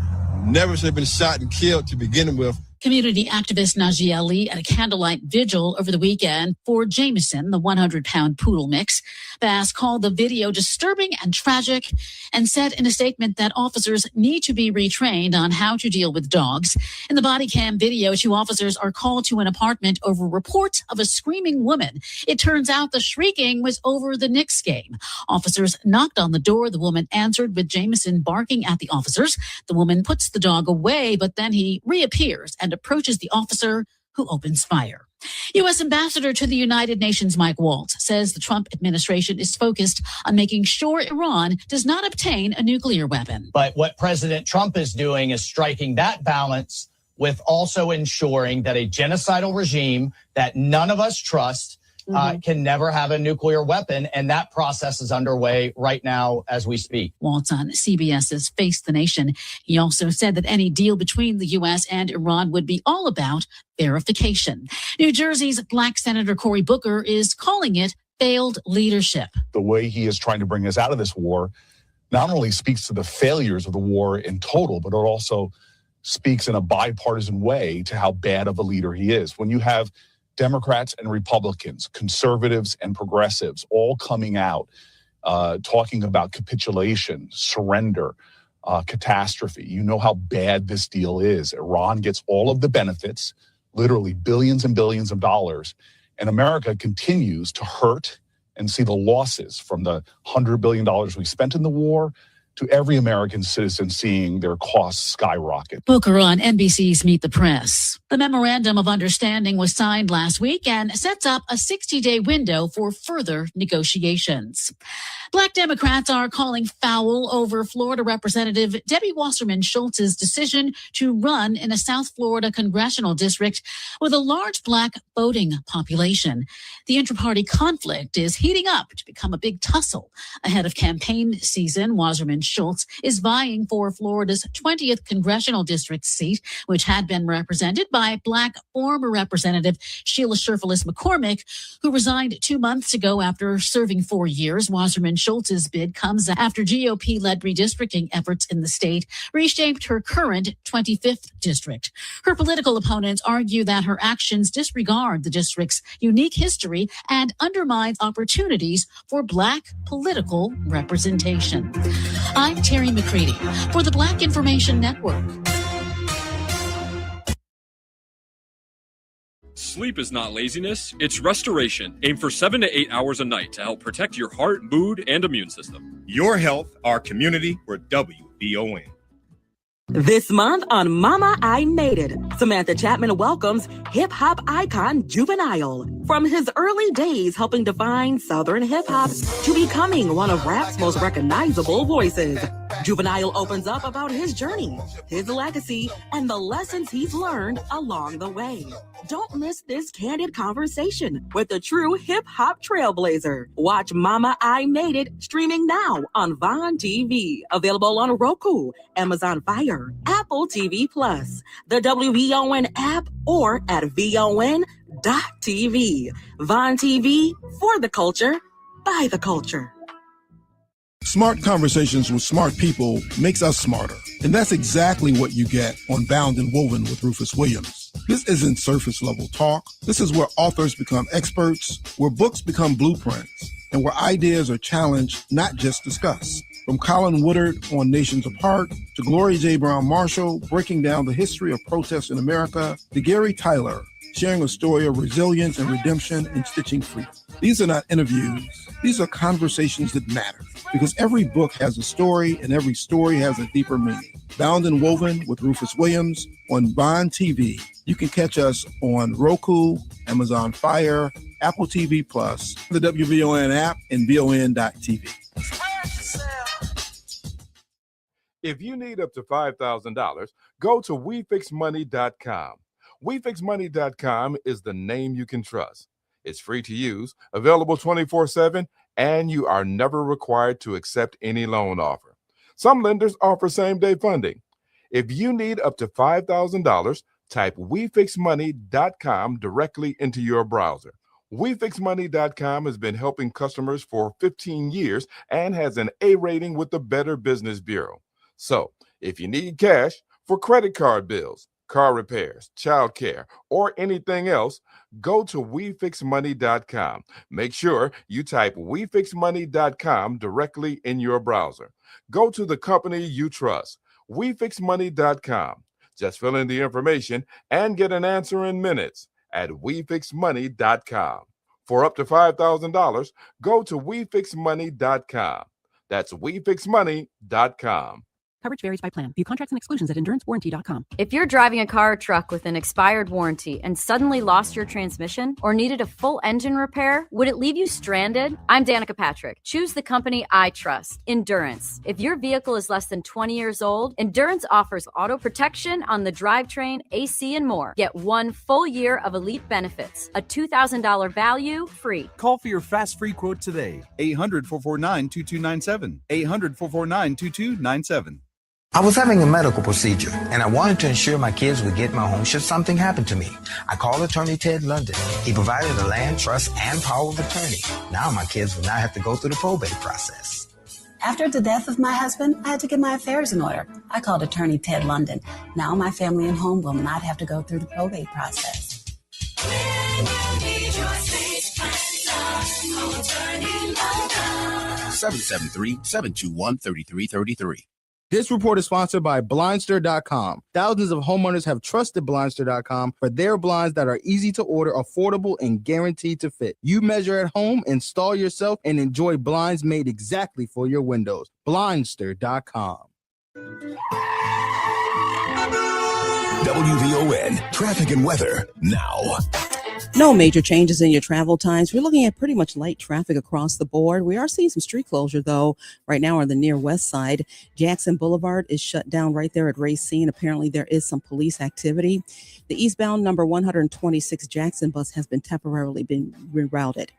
never should have been shot and killed to begin with. Community activist Najee Ali at a candlelight vigil over the weekend for Jameson, the 100-pound poodle mix. Bass called the video disturbing and tragic and said in a statement that officers need to be retrained on how to deal with dogs. In the body cam video, 2 officers are called to an apartment over reports of a screaming woman. It turns out the shrieking was over the Knicks game. Officers knocked on the door. The woman answered with Jameson barking at the officers. The woman puts the dog away, but then he reappears and approaches the officer, who opens fire. U.S. Ambassador to the United Nations Mike Waltz says the Trump administration is focused on making sure Iran does not obtain a nuclear weapon. But what President Trump is doing is striking that balance with also ensuring that a genocidal regime that none of us trust, can never have a nuclear weapon. And that process is underway right now as we speak. Waltz on CBS's Face the Nation. He also said that any deal between the U.S. and Iran would be all about verification. New Jersey's Black Senator Cory Booker is calling it failed leadership. The way he is trying to bring us out of this war not only speaks to the failures of the war in total, but it also speaks in a bipartisan way to how bad of a leader he is. When you have Democrats and Republicans, conservatives and progressives all coming out, talking about capitulation, surrender, catastrophe. You know how bad this deal is. Iran gets all of the benefits, literally billions and billions of dollars, and America continues to hurt and see the losses from the $100 billion we spent in the war to every American citizen seeing their costs skyrocket. Booker on NBC's Meet the Press. The Memorandum of Understanding was signed last week and sets up a 60-day window for further negotiations. Black Democrats are calling foul over Florida Representative Debbie Wasserman Schultz's decision to run in a South Florida congressional district with a large Black voting population. The inter-party conflict is heating up to become a big tussle. Ahead of campaign season, Wasserman Schultz is vying for Florida's 20th congressional district seat, which had been represented by Black former Representative Sheila Sherfilis McCormick, who resigned 2 months ago after serving 4 years. Wasserman Schultz's bid comes after GOP-led redistricting efforts in the state reshaped her current 25th district. Her political opponents argue that her actions disregard the district's unique history and undermines opportunities for Black political representation. I'm Terry McCready for the Black Information Network. Sleep is not laziness, it's restoration. Aim for 7 to 8 hours a night to help protect your heart, mood, and immune system. Your health, our community, we're WVON. This month on Mama, I Made It, Samantha Chapman welcomes hip-hop icon Juvenile. From his early days helping define Southern hip-hop to becoming one of rap's most recognizable voices, Juvenile opens up about his journey, his legacy, and the lessons he's learned along the way. Don't miss this candid conversation with the true hip-hop trailblazer. Watch Mama, I Made It streaming now on Vaughn TV. Available on Roku, Amazon Fire, Apple TV+, the WVON app, or at VON.TV. Vaughn TV, for the culture, by the culture. Smart conversations with smart people makes us smarter. And that's exactly what you get on Bound and Woven with Rufus Williams. This isn't surface level talk. This is where authors become experts, where books become blueprints, and where ideas are challenged, not just discussed. From Colin Woodard on Nations Apart, to Gloria J. Brown Marshall breaking down the history of protests in America, to Gary Tyler sharing a story of resilience and redemption and stitching freedom. These are not interviews. These are conversations that matter, because every book has a story and every story has a deeper meaning. Bound and Woven with Rufus Williams on Vaughn TV. You can catch us on Roku, Amazon Fire, Apple TV+, the WVON app, and VON.TV. If you need up to $5,000, go to WeFixMoney.com. WeFixMoney.com is the name you can trust. It's free to use, available 24/7, and you are never required to accept any loan offer. Some lenders offer same-day funding. If you need up to $5,000, type WeFixMoney.com directly into your browser. WeFixMoney.com has been helping customers for 15 years and has an A rating with the Better Business Bureau. So, if you need cash for credit card bills, car repairs, child care, or anything else, go to WeFixMoney.com. Make sure you type WeFixMoney.com directly in your browser. Go to the company you trust, WeFixMoney.com. Just fill in the information and get an answer in minutes at WeFixMoney.com. For up to $5,000, go to WeFixMoney.com. That's WeFixMoney.com. Coverage varies by plan. View contracts and exclusions at endurancewarranty.com. If you're driving a car or truck with an expired warranty and suddenly lost your transmission or needed a full engine repair, would it leave you stranded? I'm Danica Patrick. Choose the company I trust, Endurance. If your vehicle is less than 20 years old, Endurance offers auto protection on the drivetrain, AC, and more. Get 1 full year of elite benefits, a $2,000 value free. Call for your fast free quote today. 800-449-2297. 800-449-2297. I was having a medical procedure, and I wanted to ensure my kids would get my home should something happen to me. I called attorney Ted London. He provided the land, trust, and power of attorney. Now my kids would not have to go through the probate process. After the death of my husband, I had to get my affairs in order. I called attorney Ted London. Now my family and home will not have to go through the probate process. 773-721-3333. This report is sponsored by Blindster.com. Thousands of homeowners have trusted Blindster.com for their blinds that are easy to order, affordable, and guaranteed to fit. You measure at home, install yourself, and enjoy blinds made exactly for your windows. Blindster.com. WVON traffic and weather now. No major changes in your travel times. We're looking at pretty much light traffic across the board. We are seeing some street closure, though, right now on the near west side. Jackson Boulevard is shut down right there at Racine. Apparently, there is some police activity. The eastbound number 126 Jackson bus has been temporarily rerouted.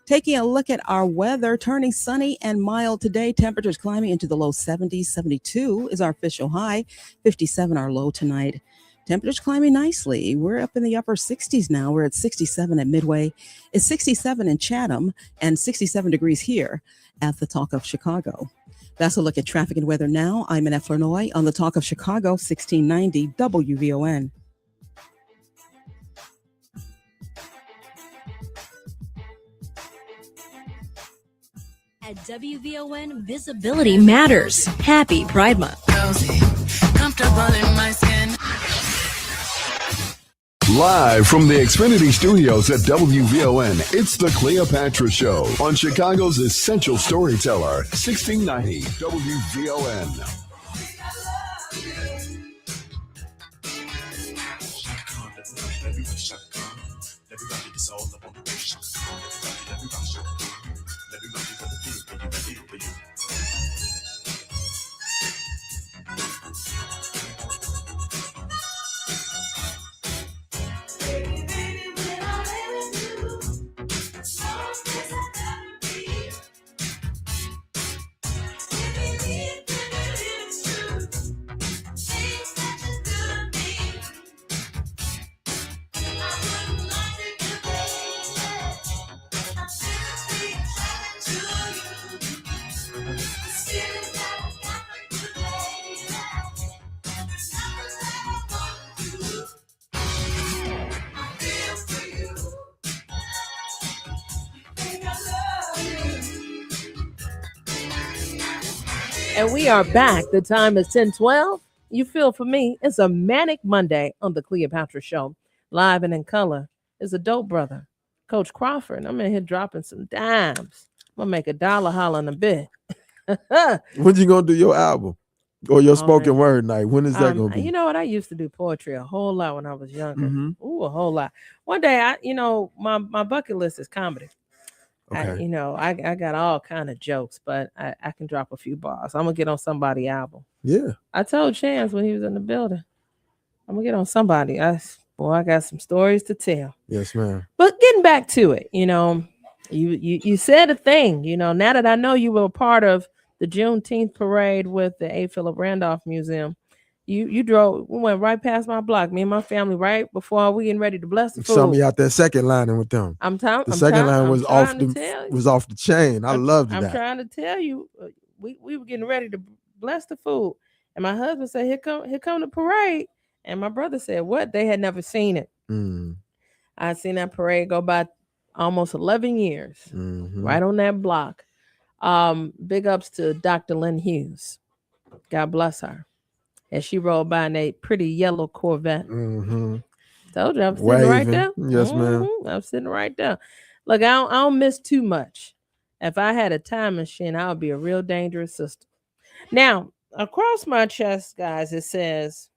Taking a look at our weather, turning sunny and mild today. Temperatures climbing into the low 70s. 72 is our official high. 57 our low tonight. Temperatures climbing nicely. We're up in the upper 60s now. We're at 67 at Midway. It's 67 in Chatham and 67 degrees here at the Talk of Chicago. That's a look at traffic and weather now. I'm Annette Flournoy on the Talk of Chicago, 1690 WVON. At WVON, visibility matters. Happy Pride Month. Comfortable in my skin. Live from the Xfinity Studios at WVON, it's the Cleopatra Show on Chicago's essential storyteller, 1690 WVON. And we are back. The time is 10:12. You feel for me, it's a manic Monday on the Cleopatra Show. Live and in color is a dope brother, Coach Crawford. I'm in here dropping some dimes. I'm going to make $1 holler in a bit. When you going to do your album or your spoken word night? When is that going to be? You know what? I used to do poetry a whole lot when I was younger. Ooh, a whole lot. One day, my bucket list is comedy. Okay. I got all kind of jokes, but I can drop a few bars. I'm gonna get on somebody's album. Yeah. I told Chance when he was in the building, I'm gonna get on somebody. I got some stories to tell. Yes, ma'am. But getting back to it, you said a thing. Now that I know you were a part of the Juneteenth parade with the A. Philip Randolph Museum, we went right past my block, me and my family, right before we getting ready to bless the food. Saw me out there second lining with them. The second line was off the chain. I loved that. I'm trying to tell you, we were getting ready to bless the food, and my husband said, "Here come the parade," and my brother said, "What?" They had never seen it. I seen that parade go by almost 11 years, right on that block. Big ups to Dr. Lynn Hughes. God bless her. And she rolled by in a pretty yellow Corvette. Told you I'm sitting right there. Yes, ma'am. I'm sitting right there. Look, I don't miss too much. If I had a time machine, I would be a real dangerous sister. Now, across my chest, guys, it says,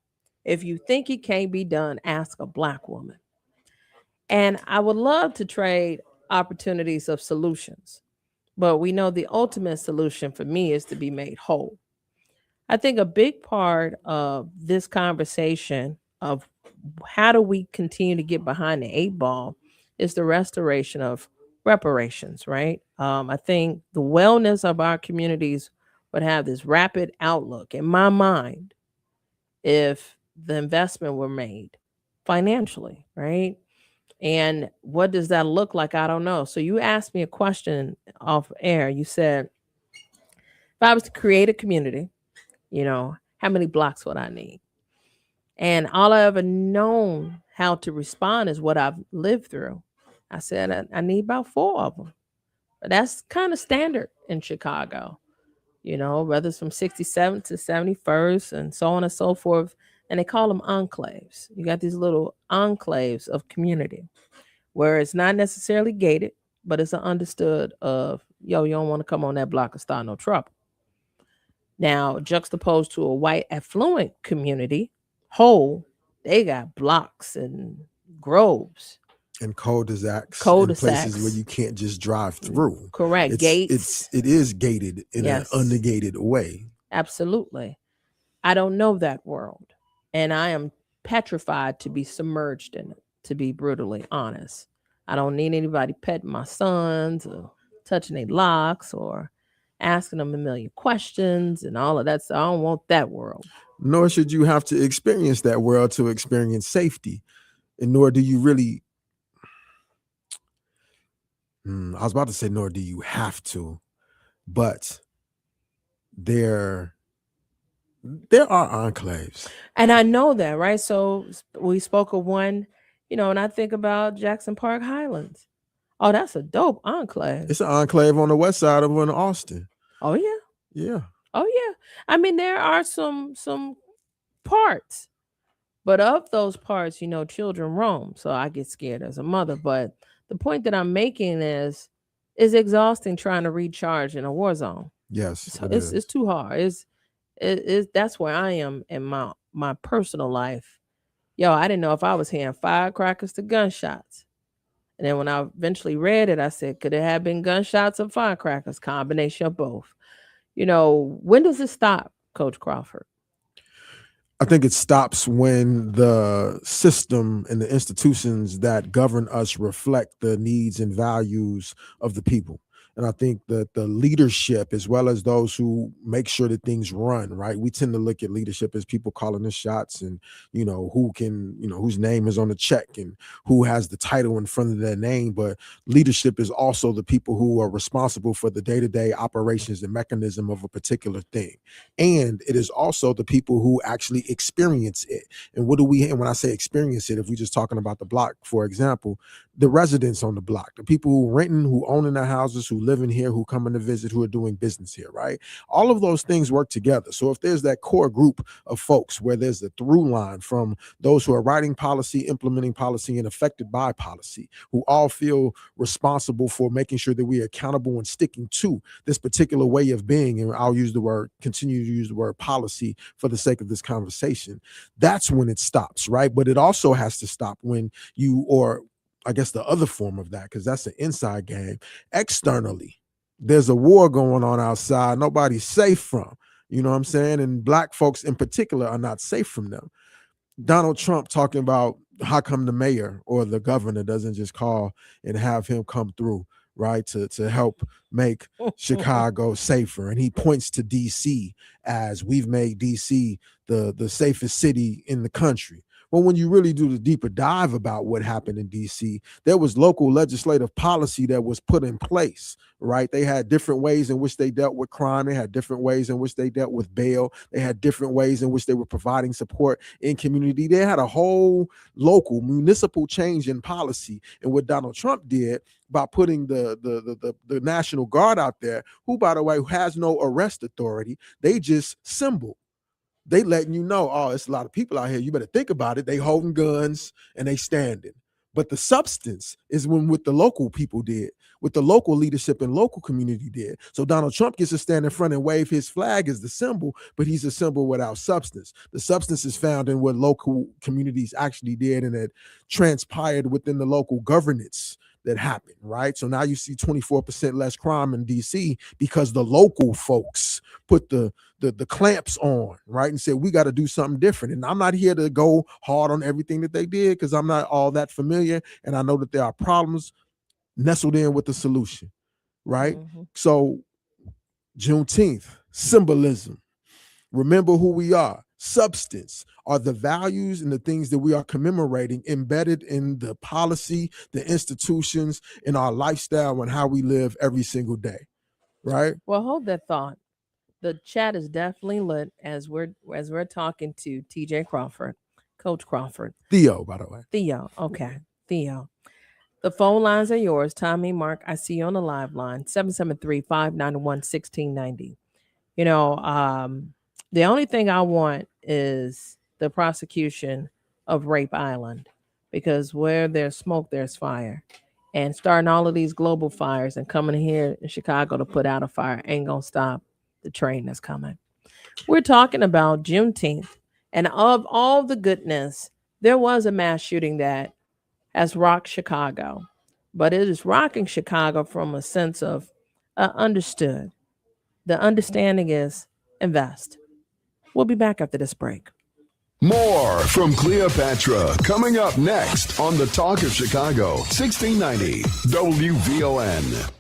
if you think it can't be done, ask a black woman. And I would love to trade opportunities of solutions, but we know the ultimate solution for me is to be made whole. I think a big part of this conversation of how do we continue to get behind the eight ball is the restoration of reparations, right? I think the wellness of our communities would have this rapid outlook in my mind if the investment were made financially, right? And what does that look like? I don't know. So you asked me a question off air. You said, if I was to create a community, how many blocks would I need? And all I ever known how to respond is what I've lived through. I said, I need about 4 of them. But that's kind of standard in Chicago, whether it's from 67th to 71st and so on and so forth. And they call them enclaves. You got these little enclaves of community where it's not necessarily gated, but it's understood of, you don't want to come on that block and start no trouble. Now, juxtaposed to a white affluent community, whole, they got blocks and groves. And cul-de-sacs and places where you can't just drive through. Correct. Gates. It is gated in an unnegated way. Absolutely. I don't know that world. And I am petrified to be submerged in it, to be brutally honest. I don't need anybody petting my sons or touching their locks or asking them a million questions and all of that. So I don't want that world. Nor should you have to experience that world to experience safety. And nor do you really, I was about to say, nor do you have to, but there are enclaves. And I know that, right? So we spoke of one, and I think about Jackson Park Highlands. Oh, that's a dope enclave. It's an enclave on the west side of Austin. Oh, yeah. Yeah. Oh, yeah. I mean, there are some parts, but of those parts, children roam. So I get scared as a mother. But the point that I'm making is exhausting trying to recharge in a war zone. Yes. It's too hard. That's where I am in my personal life. I didn't know if I was hearing firecrackers to gunshots. And then when I eventually read it, I said, could it have been gunshots or firecrackers? Combination of both. When does it stop, Coach Crawford? I think it stops when the system and the institutions that govern us reflect the needs and values of the people. And I think that the leadership, as well as those who make sure that things run, right? We tend to look at leadership as people calling the shots and, who can, whose name is on the check and who has the title in front of their name. But leadership is also the people who are responsible for the day-to-day operations and mechanism of a particular thing. And it is also the people who actually experience it. And and when I say experience it, if we're just talking about the block, for example, the residents on the block, the people who renting, who owning their houses, who living here, who coming to visit, who are doing business here, right? All of those things work together. So if there's that core group of folks where there's the through line from those who are writing policy, implementing policy, and affected by policy, who all feel responsible for making sure that we are accountable and sticking to this particular way of being, and I'll continue to use the word policy for the sake of this conversation, that's when it stops, right? But it also has to stop when I guess the other form of that, because that's an inside game. Externally, there's a war going on outside nobody's safe from. You know what I'm saying? And black folks in particular are not safe from them. Donald Trump talking about how come the mayor or the governor doesn't just call and have him come through, right, to help make Chicago safer. And he points to DC as we've made DC the safest city in the country. Well, when you really do the deeper dive about what happened in DC, there was local legislative policy that was put in place, right? They had different ways in which they dealt with crime. They had different ways in which they dealt with bail. They had different ways in which they were providing support in community. They had a whole local municipal change in policy. And what Donald Trump did by putting the National Guard out there, who, by the way, has no arrest authority, they just symbol. They letting you know, oh, it's a lot of people out here. You better think about it. They holding guns and they standing. But the substance is what the local people did. what the local leadership and local community did. So Donald Trump gets to stand in front and wave his flag as the symbol, but he's a symbol without substance. The substance is found in what local communities actually did and that transpired within the local governance that happened, right? So now you see 24% less crime in DC because the local folks put the clamps on, right? And said, we got to do something different. And I'm not here to go hard on everything that they did because I'm not all that familiar. And I know that there are problems nestled in with the solution, right? So Juneteenth, symbolism, remember who we are. Substance are the values and the things that we are commemorating embedded in the policy, the institutions, in our lifestyle and how we live every single day, right? Well, hold that thought. The chat is definitely lit as we're talking to TJ Crawford, Coach Crawford. Theo, by the way. Theo, okay. Theo. The phone lines are yours. Tommy, Mark, I see you on the live line, 773-591-1690. You know, the only thing I want is the prosecution of Rape Island, because where there's smoke, there's fire. And starting all of these global fires and coming here in Chicago to put out a fire ain't going to stop the train that's coming. We're talking about Juneteenth. And of all the goodness, there was a mass shooting that has rocked Chicago. But it is rocking Chicago from a sense of understood. The understanding is invest. We'll be back after this break. More from Cleopatra coming up next on the Talk of Chicago, 1690 WVON.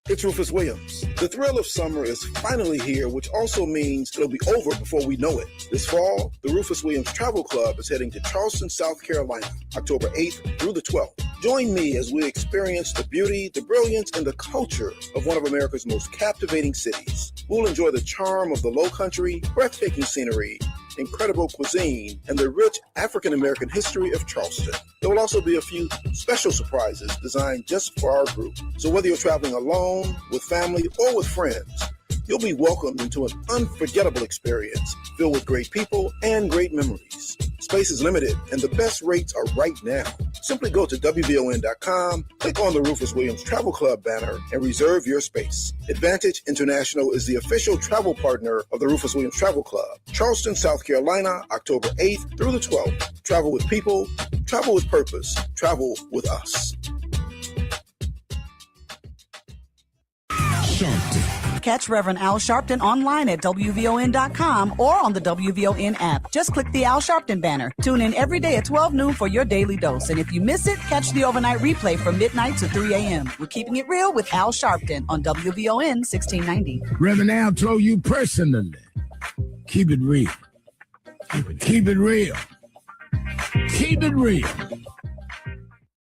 It's Rufus Williams. The thrill of summer is finally here, which also means it'll be over before we know it. This fall, the Rufus Williams Travel Club is heading to Charleston, South Carolina, October 8th through the 12th. Join me as we experience the beauty, the brilliance, and the culture of one of America's most captivating cities. We'll enjoy the charm of the Lowcountry, breathtaking scenery, incredible cuisine, and the rich African-American history of Charleston. There will also be a few special surprises designed just for our group. So whether you're traveling alone, with family, or with friends, you'll be welcomed into an unforgettable experience filled with great people and great memories. Space is limited, and the best rates are right now. Simply go to WVON.com, click on the Rufus Williams Travel Club banner, and reserve your space. Advantage International is the official travel partner of the Rufus Williams Travel Club. Charleston, South Carolina, October 8th through the 12th. Travel with people, travel with purpose, travel with us. Catch Reverend Al Sharpton online at WVON.com or on the WVON app. Just click the Al Sharpton banner. Tune in every day at 12 noon for your daily dose. And if you miss it, catch the overnight replay from midnight to 3 a.m. We're keeping it real with Al Sharpton on WVON 1690. Reverend Al told you personally, keep it real. Keep it real. Keep it real.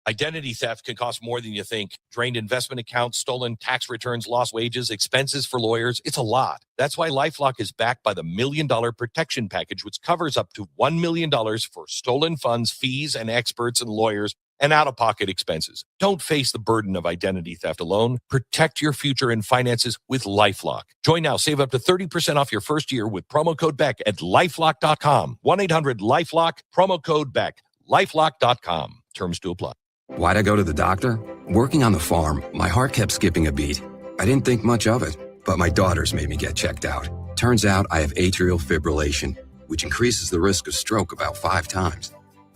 Identity theft can cost more than you think. Drained investment accounts, stolen tax returns, lost wages, expenses for lawyers. It's a lot. That's why LifeLock is backed by the $1 Million Protection Package, which covers up to $1 million for stolen funds, fees, and experts and lawyers, and out-of-pocket expenses. Don't face the burden of identity theft alone. Protect your future and finances with LifeLock. Join now. Save up to 30% off your first year with promo code BECK at LifeLock.com. 1-800-LifeLock, promo code BECK. LifeLock.com. Terms to apply. Why'd I go to the doctor? Working on the farm, my heart kept skipping a beat. I didn't think much of it, but my daughters made me get checked out. Turns out I have atrial fibrillation, which increases the risk of stroke about 5 times.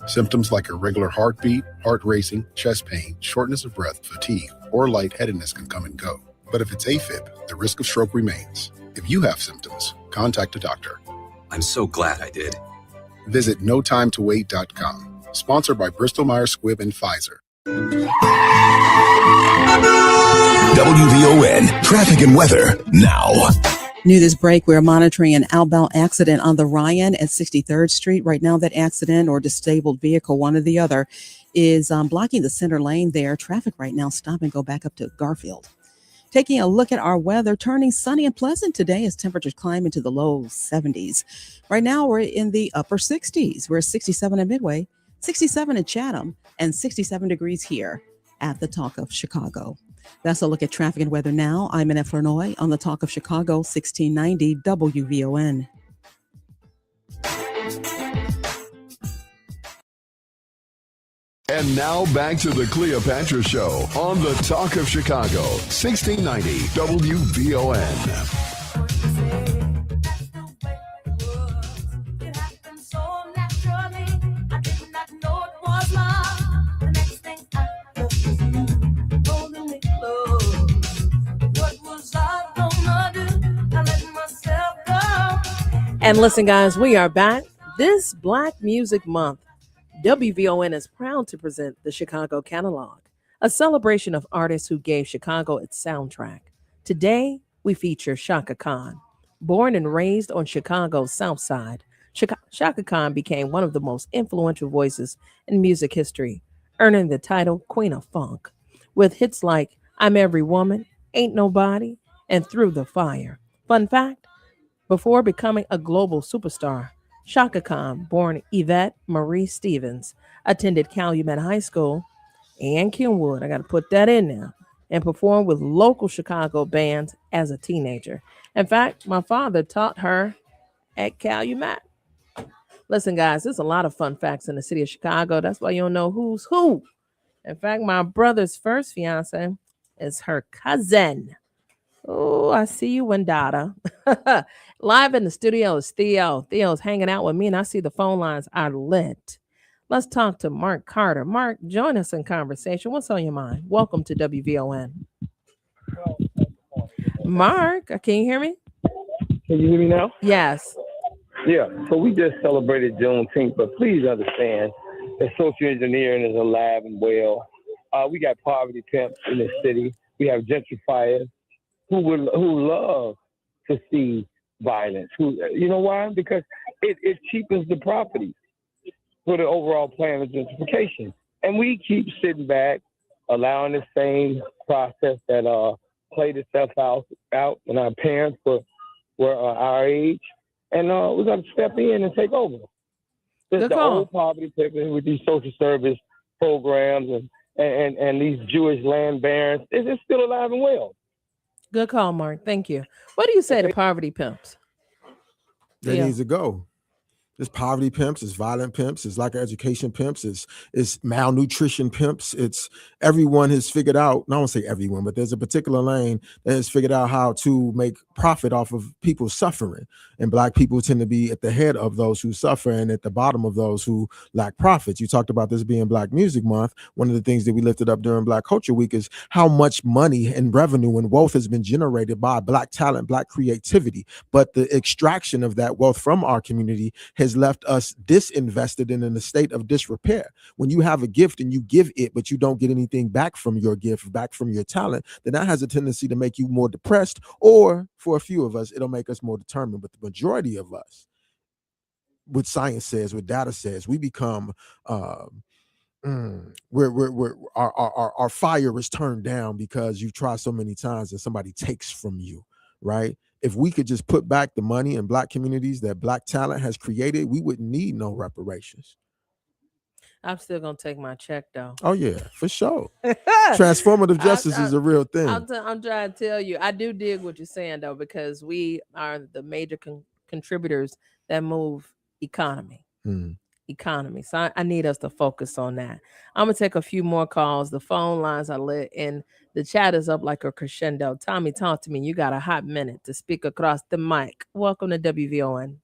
Symptoms like irregular heartbeat, heart racing, chest pain, shortness of breath, fatigue, or lightheadedness can come and go. But if it's AFib, the risk of stroke remains. If you have symptoms, contact a doctor. I'm so glad I did. Visit notimetowait.com. Sponsored by Bristol Myers Squibb and Pfizer. WVON traffic and weather now. Near this break, we're monitoring an outbound accident on the Ryan at 63rd Street. Right now, that accident or disabled vehicle, one or the other, is blocking the center lane there. Traffic right now, stop and go back up to Garfield. Taking a look at our weather, turning sunny and pleasant today as temperatures climb into the low 70s. Right now, we're in the upper 60s. We're at 67 at Midway, 67 in Chatham, and 67 degrees here at the Talk of Chicago. That's a look at traffic and weather now. I'm Annette Flournoy on the Talk of Chicago, 1690 WVON. And now back to the Cleopatra Show on the Talk of Chicago, 1690 WVON. And listen, guys, we are back. This Black Music Month, WVON is proud to present the Chicago Catalog, a celebration of artists who gave Chicago its soundtrack. Today, we feature Chaka Khan. Born and raised on Chicago's South Side, Chaka Khan became one of the most influential voices in music history, earning the title Queen of Funk, with hits like I'm Every Woman, Ain't Nobody, and Through the Fire. Fun fact, before becoming a global superstar, Chaka Khan, born Yvette Marie Stevens, attended Calumet High School and Kenwood, I got to put that in now, and performed with local Chicago bands as a teenager. In fact, my father taught her at Calumet. Listen, guys, there's a lot of fun facts in the city of Chicago. That's why you don't know who's who. In fact, my brother's first fiance is her cousin. Oh, I see you, Wendata. Live in the studio is Theo. Theo's hanging out with me, and I see the phone lines are lit. Let's talk to Mark Carter. Mark, join us in conversation. What's on your mind? Welcome to WVON. Mark, can you hear me? Can you hear me now? Yes. Yeah, so we just celebrated Juneteenth, but please understand that social engineering is alive and well. We got poverty pimps in the city. We have gentrifiers who love to see violence. You know why? Because it cheapens the property for the overall plan of gentrification. And we keep sitting back, allowing the same process that played itself out when our parents were our age. And we're going to step in and take over. There's the old poverty pimping with these social service programs and these Jewish land barons. It's still alive and well. Good call, Mark. Thank you. What do you say to poverty pimps? They need to go. It's poverty pimps, it's violent pimps, it's lack of education pimps, it's malnutrition pimps. It's everyone has figured out, I don't say everyone, but there's a particular lane that has figured out how to make profit off of people suffering. And Black people tend to be at the head of those who suffer and at the bottom of those who lack profits. You talked about this being Black Music Month. One of the things that we lifted up during Black Culture Week is how much money and revenue and wealth has been generated by Black talent, Black creativity. But the extraction of that wealth from our community has left us disinvested and in a state of disrepair. When you have a gift and you give it, but you don't get anything back from your gift, back from your talent, then that has a tendency to make you more depressed, or for a few of us, it'll make us more determined. But the majority of us, what science says, what data says, we become our fire is turned down because you try so many times and somebody takes from you, right? If we could just put back the money in Black communities that Black talent has created, we wouldn't need no reparations. I'm still going to take my check, though. Oh, yeah, for sure. Transformative justice is a real thing. I'm trying to tell you, I do dig what you're saying, though, because we are the major contributors that move economy. Economy. So I need us to focus on that. I'm going to take a few more calls. The phone lines are lit and the chat is up like a crescendo. Tommy, talk to me. You got a hot minute to speak across the mic. Welcome to WVON.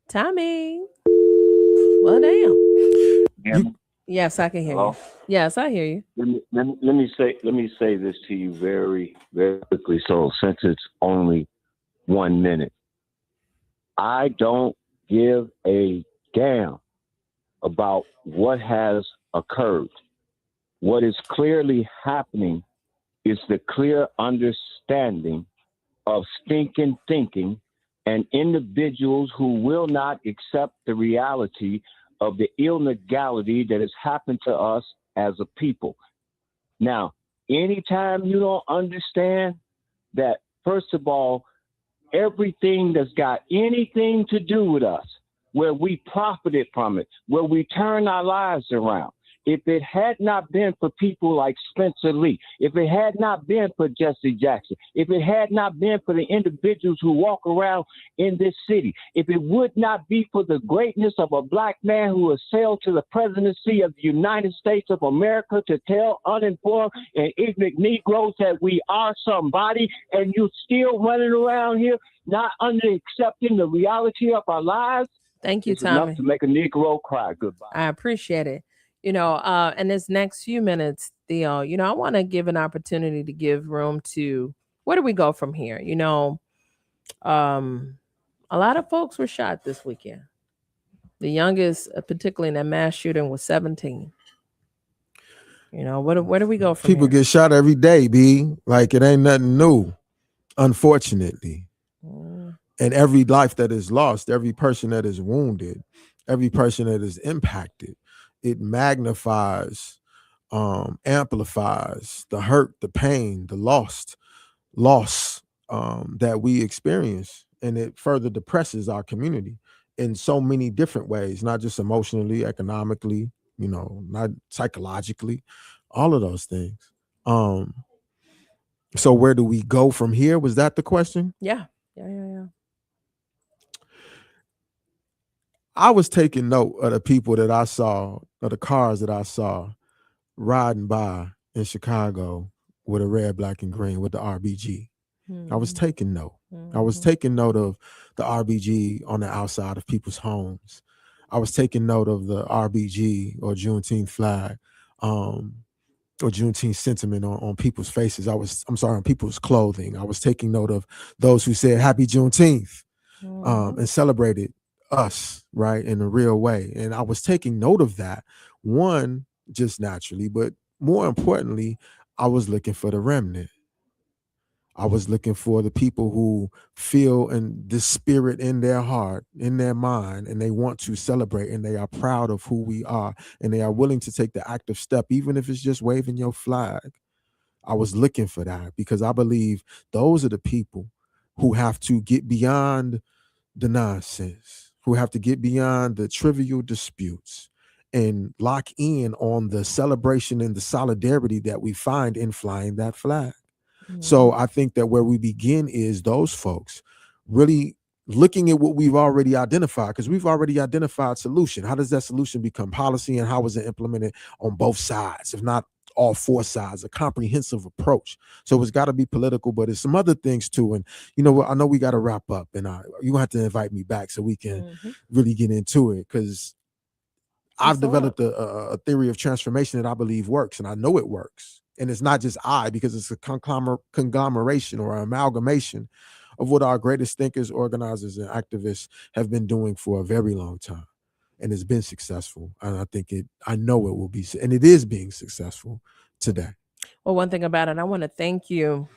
Tommy. Well, damn. Yes, I can hear you. Yes, I hear you. Let me say this to you very, very quickly. So since it's only 1 minute, I don't give a damn about what has occurred. What is clearly happening is the clear understanding of stinking thinking and individuals who will not accept the reality of the illegality that has happened to us as a people. Now, anytime you don't understand that, first of all, everything that's got anything to do with us, where we profited from it, where we turn our lives around, If it had not been for people like Spencer Lee, if it had not been for Jesse Jackson, if it had not been for the individuals who walk around in this city, if it would not be for the greatness of a black man who assailed to the presidency of the United States of America to tell uninformed and ignorant Negroes that we are somebody, and you're still running around here not accepting the reality of our lives. Thank you, It's Tommy. enough to make a Negro cry. Goodbye. I appreciate it. In this next few minutes, Theo, I want to give an opportunity to give room to where do we go from here? A lot of folks were shot this weekend. The youngest, particularly in that mass shooting, was 17. Where do we go from People here? get shot every day, B. Like it ain't nothing new, unfortunately. And every life that is lost, every person that is wounded, every person that is impacted, it magnifies, amplifies the hurt, the pain, the loss that we experience. And it further depresses our community in so many different ways, not just emotionally, economically, not psychologically, all of those things. So where do we go from here? Was that the question? Yeah. I was taking note of the people that I saw, of the cars that I saw riding by in Chicago with a red, black, and green with the RBG. I was taking note. I was taking note of the RBG on the outside of people's homes. I was taking note of the RBG or Juneteenth flag, or Juneteenth sentiment on people's faces. On people's clothing. I was taking note of those who said Happy Juneteenth and celebrated us, right, in a real way. And I was taking note of that, one, just naturally, but more importantly, I was looking for the remnant. I was looking for the people who feel this spirit in their heart, in their mind, and they want to celebrate, and they are proud of who we are, and they are willing to take the active step, even if it's just waving your flag. I was looking for that because I believe those are the people who have to get beyond the nonsense, who have to get beyond the trivial disputes and lock in on the celebration and the solidarity that we find in flying that flag. So I think that where we begin is those folks really looking at what we've already identified, because we've already identified solution. How does that solution become policy, and how is it implemented on both sides, if not all four sides, a comprehensive approach? So it's got to be political, but it's some other things too. And I know we got to wrap up, and you're gonna have to invite me back so we can really get into it, because I've developed a theory of transformation that I believe works, and I know it works. And it's not just because it's a conglomeration or an amalgamation of what our greatest thinkers, organizers, and activists have been doing for a very long time. And it's been successful. And I know it will be, and it is being successful today. Well, one thing about it, I want to thank you,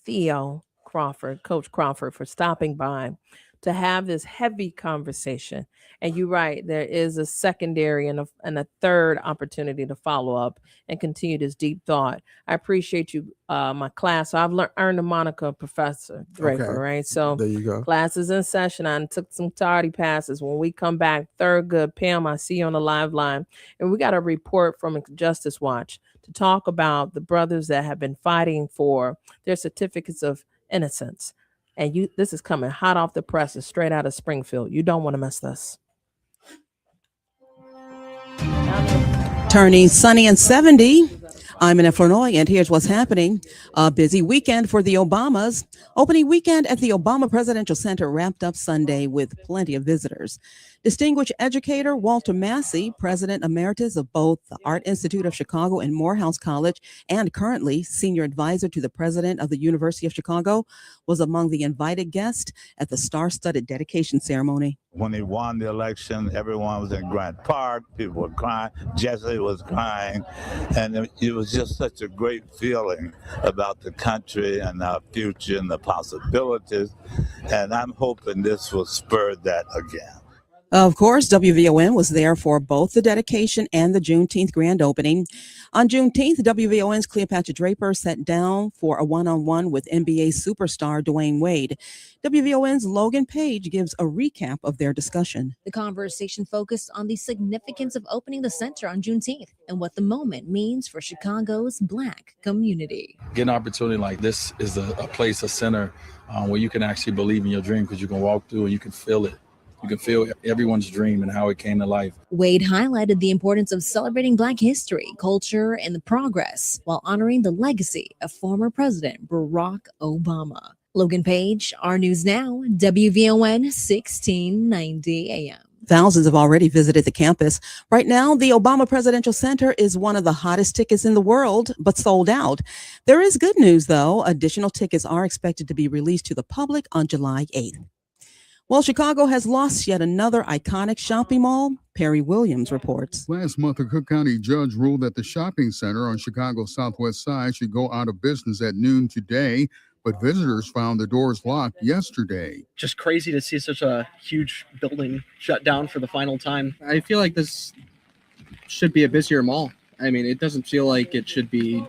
Theo Crawford, Coach Crawford, for stopping by to have this heavy conversation. And you're right, there is a secondary and a third opportunity to follow up and continue this deep thought. I appreciate you, my class. So I've earned the moniker Professor Draper, right? So there you go. Class is in session. I took some tardy passes. When we come back, third good, Pam, I see you on the live line. And we got a report from Justice Watch to talk about the brothers that have been fighting for their certificates of innocence. And this is coming hot off the presses, straight out of Springfield. You don't want to miss this. Turning sunny and 70. I'm in Flournoy, and here's what's happening. A busy weekend for the Obamas. Opening weekend at the Obama Presidential Center wrapped up Sunday with plenty of visitors. Distinguished educator Walter Massey, President Emeritus of both the Art Institute of Chicago and Morehouse College, and currently Senior Advisor to the President of the University of Chicago, was among the invited guests at the star-studded dedication ceremony. When he won the election, everyone was in Grant Park. People were crying. Jesse was crying. And it was just such a great feeling about the country and our future and the possibilities. And I'm hoping this will spur that again. Of course, WVON was there for both the dedication and the Juneteenth grand opening. On Juneteenth, WVON's Cleopatra Draper sat down for a one-on-one with NBA superstar Dwayne Wade. WVON's Logan Page gives a recap of their discussion. The conversation focused on the significance of opening the center on Juneteenth and what the moment means for Chicago's Black community. Get an opportunity like this is a place, a center where you can actually believe in your dream, because you can walk through and you can feel it. You can feel everyone's dream and how it came to life. Wade highlighted the importance of celebrating Black history, culture, and the progress while honoring the legacy of former President Barack Obama. Logan Page, Our News Now, WVON 1690 AM. Thousands have already visited the campus. Right now, the Obama Presidential Center is one of the hottest tickets in the world, but sold out. There is good news, though. Additional tickets are expected to be released to the public on July 8th. Well, Chicago has lost yet another iconic shopping mall. Perry Williams reports. Last month, a Cook County judge ruled that the shopping center on Chicago's southwest side should go out of business at noon today, but visitors found the doors locked yesterday. Just crazy to see such a huge building shut down for the final time. I feel like this should be a busier mall. I mean, it doesn't feel like it should be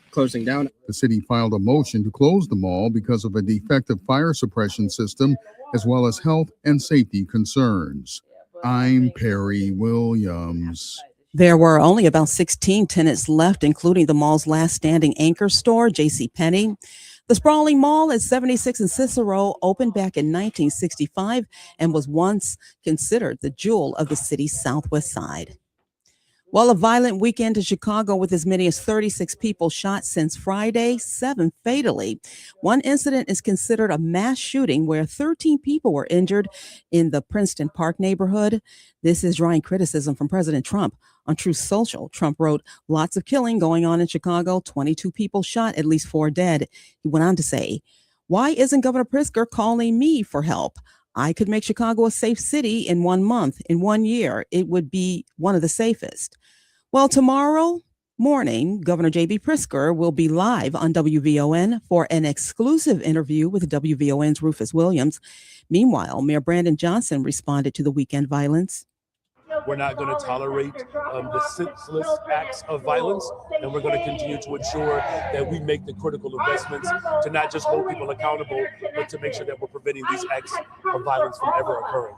closing down. The city filed a motion to close the mall because of a defective fire suppression system, as well as health and safety concerns. I'm Perry Williams. There were only about 16 tenants left, including the mall's last standing anchor store, JCPenney. The sprawling mall at 76 and Cicero opened back in 1965 and was once considered the jewel of the city's southwest side. Well, a violent weekend in Chicago with as many as 36 people shot since Friday, 7 fatally. One incident is considered a mass shooting where 13 people were injured in the Princeton Park neighborhood. This is drawing criticism from President Trump. On Truth Social, Trump wrote, "Lots of killing going on in Chicago, 22 people shot, at least 4 dead." He went on to say, "Why isn't Governor Pritzker calling me for help? I could make Chicago a safe city in 1 month, in 1 year. It would be one of the safest." Well, tomorrow morning, Governor J.B. Pritzker will be live on WVON for an exclusive interview with WVON's Rufus Williams. Meanwhile, Mayor Brandon Johnson responded to the weekend violence. We're not going to tolerate the senseless acts of violence, and we're going to continue to ensure that we make the critical investments to not just hold people accountable, but to make sure that we're preventing these acts of violence from ever occurring.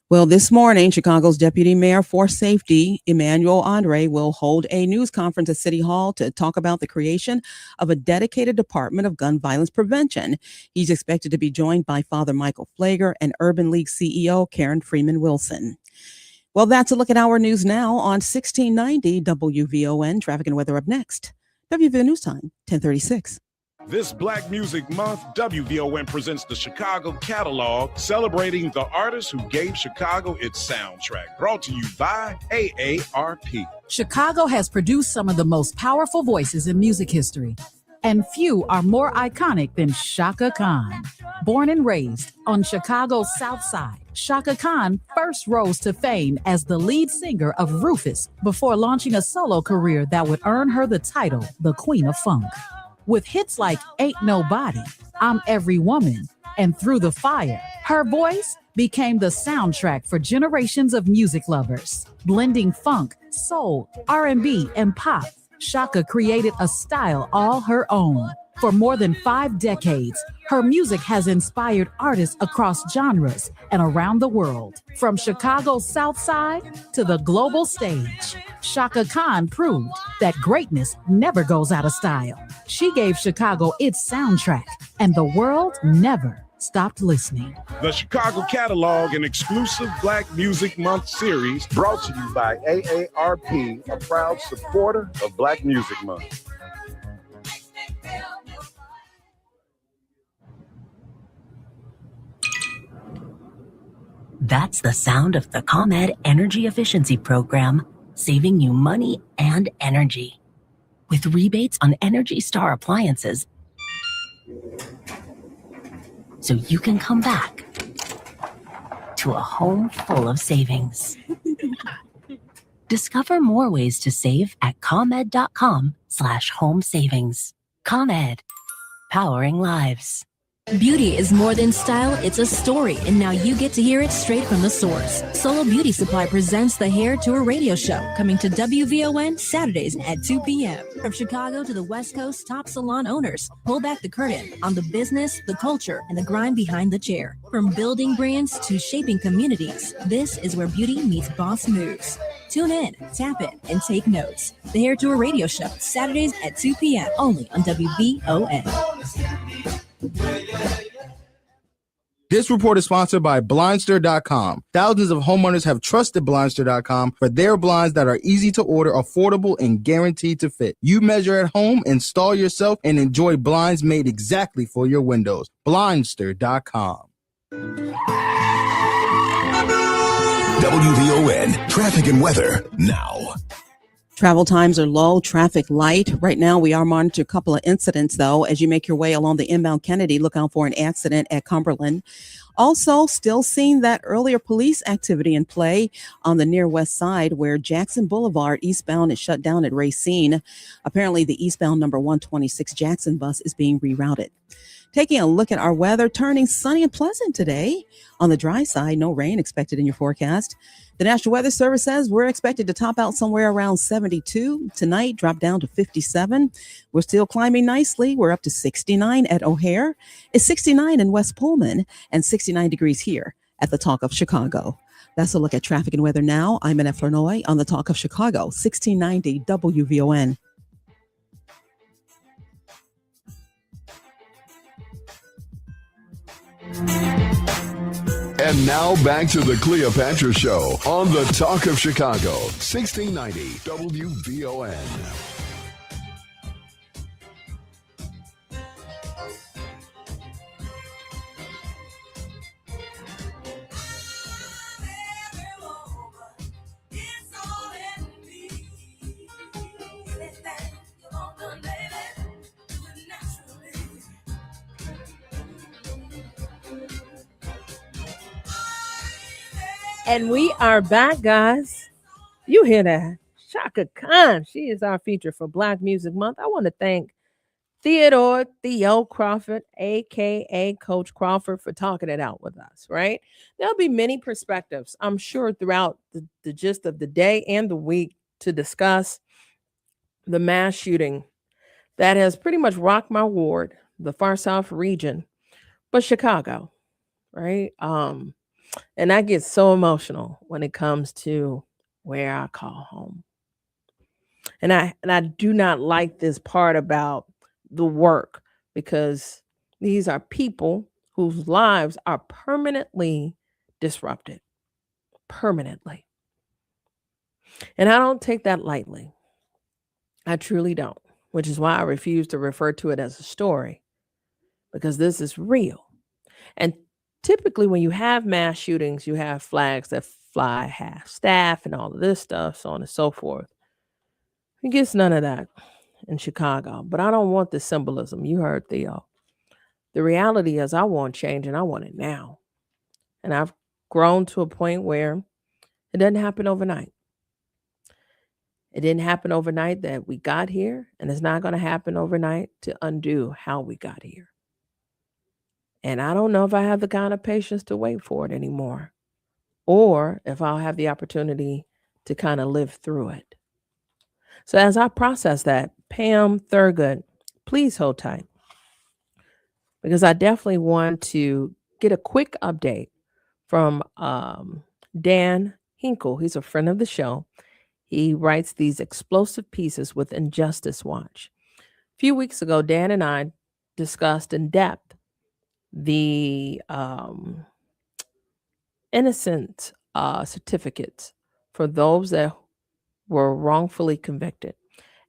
Well, this morning, Chicago's Deputy Mayor for Safety, Emmanuel Andre, will hold a news conference at City Hall to talk about the creation of a dedicated Department of Gun Violence Prevention. He's expected to be joined by Father Michael Flager and Urban League CEO Karen Freeman Wilson. Well, that's a look at our news now on 1690 WVON. Traffic and weather up next. WVON News Time, 1036. This Black Music Month, WVON presents the Chicago Catalog, celebrating the artists who gave Chicago its soundtrack. Brought to you by AARP. Chicago has produced some of the most powerful voices in music history, and few are more iconic than Chaka Khan. Born and raised on Chicago's South Side, Chaka Khan first rose to fame as the lead singer of Rufus before launching a solo career that would earn her the title, the Queen of Funk. With hits like Ain't Nobody, I'm Every Woman, and Through the Fire, her voice became the soundtrack for generations of music lovers. Blending funk, soul, R&B, and pop, Chaka created a style all her own. For more than 5 decades, her music has inspired artists across genres and around the world. From Chicago's South Side to the global stage, Chaka Khan proved that greatness never goes out of style. She gave Chicago its soundtrack, and the world never stopped listening. The Chicago Catalog, an exclusive Black Music Month series, brought to you by AARP, a proud supporter of Black Music Month. That's the sound of the ComEd Energy Efficiency Program, saving you money and energy. With rebates on Energy Star appliances, so you can come back to a home full of savings. Discover more ways to save at ComEd.com/home savings. ComEd, powering lives. Beauty is more than style, it's a story, and now you get to hear it straight from the source. Solo Beauty Supply presents the Hair Tour radio show, coming to WVON Saturdays at 2 p.m. From Chicago to the West Coast, top salon owners pull back the curtain on the business, the culture, and the grind behind the chair. From building brands to shaping communities, this is where beauty meets boss moves. Tune in, tap in, and take notes. The Hair Tour radio show, Saturdays at 2 p.m. only on WVON. This report is sponsored by Blindster.com. Thousands of homeowners have trusted Blindster.com for their blinds that are easy to order, affordable, and guaranteed to fit. You measure at home, install yourself, and enjoy blinds made exactly for your windows. Blindster.com. WVON traffic and weather now. Travel times are low, traffic light. Right now, we are monitoring a couple of incidents, though. As you make your way along the inbound Kennedy, look out for an accident at Cumberland. Also, still seeing that earlier police activity in play on the near west side where Jackson Boulevard eastbound is shut down at Racine. Apparently, the eastbound number 126 Jackson bus is being rerouted. Taking a look at our weather, turning sunny and pleasant today. On the dry side, no rain expected in your forecast. The National Weather Service says we're expected to top out somewhere around 72. Tonight, drop down to 57. We're still climbing nicely. We're up to 69 at O'Hare. It's 69 in West Pullman and 69 degrees here at the Talk of Chicago. That's a look at traffic and weather now. I'm Annette Flournoy on the Talk of Chicago, 1690 WVON. And now back to the Cleopatra Show on the Talk of Chicago, 1690 WVON. And we are back, guys. You hear that? Shaka Khan. She is our feature for Black Music Month. I want to thank Theodore, Theo Crawford, a.k.a. Coach Crawford, for talking it out with us, right? There'll be many perspectives, I'm sure, throughout the gist of the day and the week to discuss the mass shooting that has pretty much rocked my ward, the far south region, but Chicago, right? And I get so emotional when it comes to where I call home. And I do not like this part about the work, because these are people whose lives are permanently disrupted. Permanently. And I don't take that lightly. I truly don't, which is why I refuse to refer to it as a story, because this is real. And typically, when you have mass shootings, you have flags that fly half staff and all of this stuff, so on and so forth. He gets none of that in Chicago, but I don't want the symbolism. You heard Theo. The reality is I want change, and I want it now. And I've grown to a point where it doesn't happen overnight. It didn't happen overnight that we got here, and it's not going to happen overnight to undo how we got here. And I don't know if I have the kind of patience to wait for it anymore, or if I'll have the opportunity to kind of live through it. So as I process that, Pam Thurgood, please hold tight, because I definitely want to get a quick update from Dan Hinkel. He's a friend of the show. He writes these explosive pieces with Injustice Watch. A few weeks ago, Dan and I discussed in depth the innocence certificates for those that were wrongfully convicted,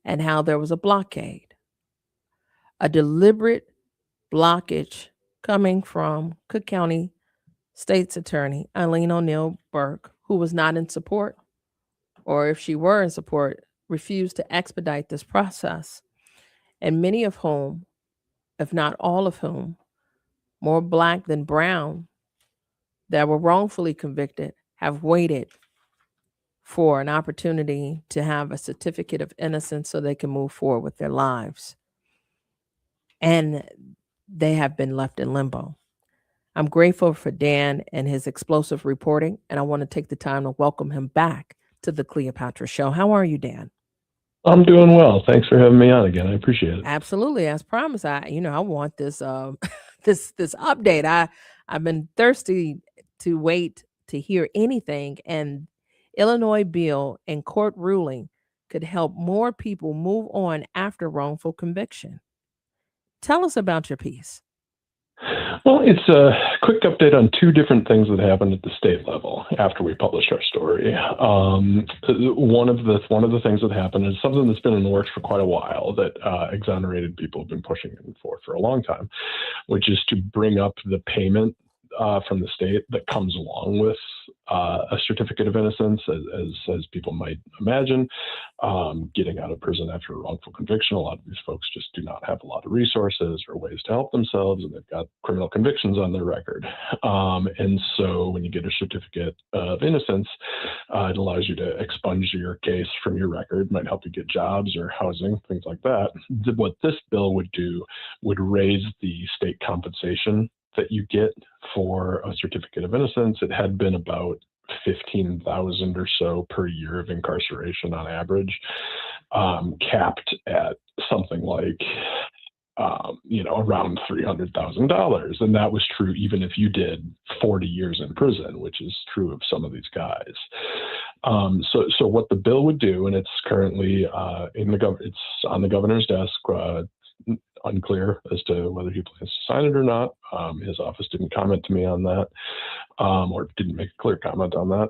and how there was a blockade, a deliberate blockage coming from Cook County State's Attorney Eileen O'Neill Burke, who was not in support, or if she were in support, refused to expedite this process, and many of whom, if not all of whom, more Black than brown, that were wrongfully convicted, have waited for an opportunity to have a certificate of innocence so they can move forward with their lives. And they have been left in limbo. I'm grateful for Dan and his explosive reporting, and I want to take the time to welcome him back to the Cleopatra Show. How are you, Dan? I'm doing well. Thanks for having me on again. I appreciate it. Absolutely, as promised. I want this this update. I've been thirsty to wait to hear anything, and Illinois bill and court ruling could help more people move on after wrongful conviction. Tell us about your piece. Well, it's a quick update on two different things that happened at the state level after we published our story. One of the things that happened is something that's been in the works for quite a while that exonerated people have been pushing for a long time, which is to bring up the payment from the state that comes along with a certificate of innocence, as people might imagine. Getting out of prison after a wrongful conviction, a lot of these folks just do not have a lot of resources or ways to help themselves, and they've got criminal convictions on their record. And so when you get a certificate of innocence, it allows you to expunge your case from your record, might help you get jobs or housing, things like that. What this bill would do would raise the state compensation that you get for a certificate of innocence. It had been about $15,000 or so per year of incarceration on average, capped at something like around $300,000, and that was true even if you did 40 years in prison, which is true of some of these guys. So what the bill would do, and it's currently it's on the governor's desk. Unclear as to whether he plans to sign it or not. His office didn't comment to me on that, or didn't make a clear comment on that.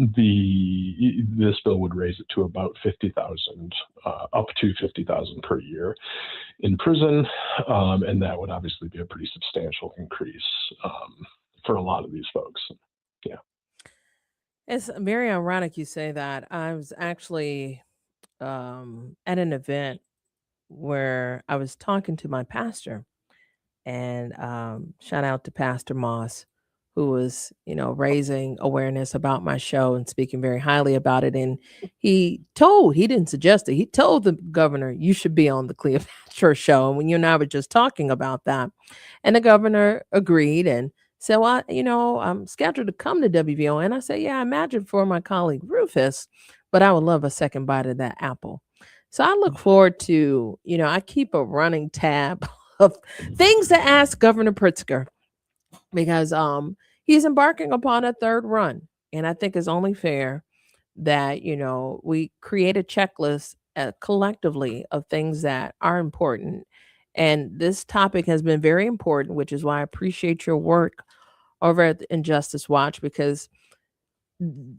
This bill would raise it to about $50,000, up to $50,000 per year in prison, and that would obviously be a pretty substantial increase for a lot of these folks. Yeah, It's very ironic you say that. I was actually at an event where I was talking to my pastor, and shout out to Pastor Moss, who was, raising awareness about my show and speaking very highly about it. And he didn't suggest it. He told the governor, you should be on the Cleopatra Show. And when you and I were just talking about that, and the governor agreed and said, well, I'm scheduled to come to WVO. And I said, yeah, I imagine for my colleague Rufus, but I would love a second bite of that apple. So I look forward to, I keep a running tab of things to ask Governor Pritzker, because he's embarking upon a third run. And I think it's only fair that, we create a checklist collectively of things that are important. And this topic has been very important, which is why I appreciate your work over at the Injustice Watch, because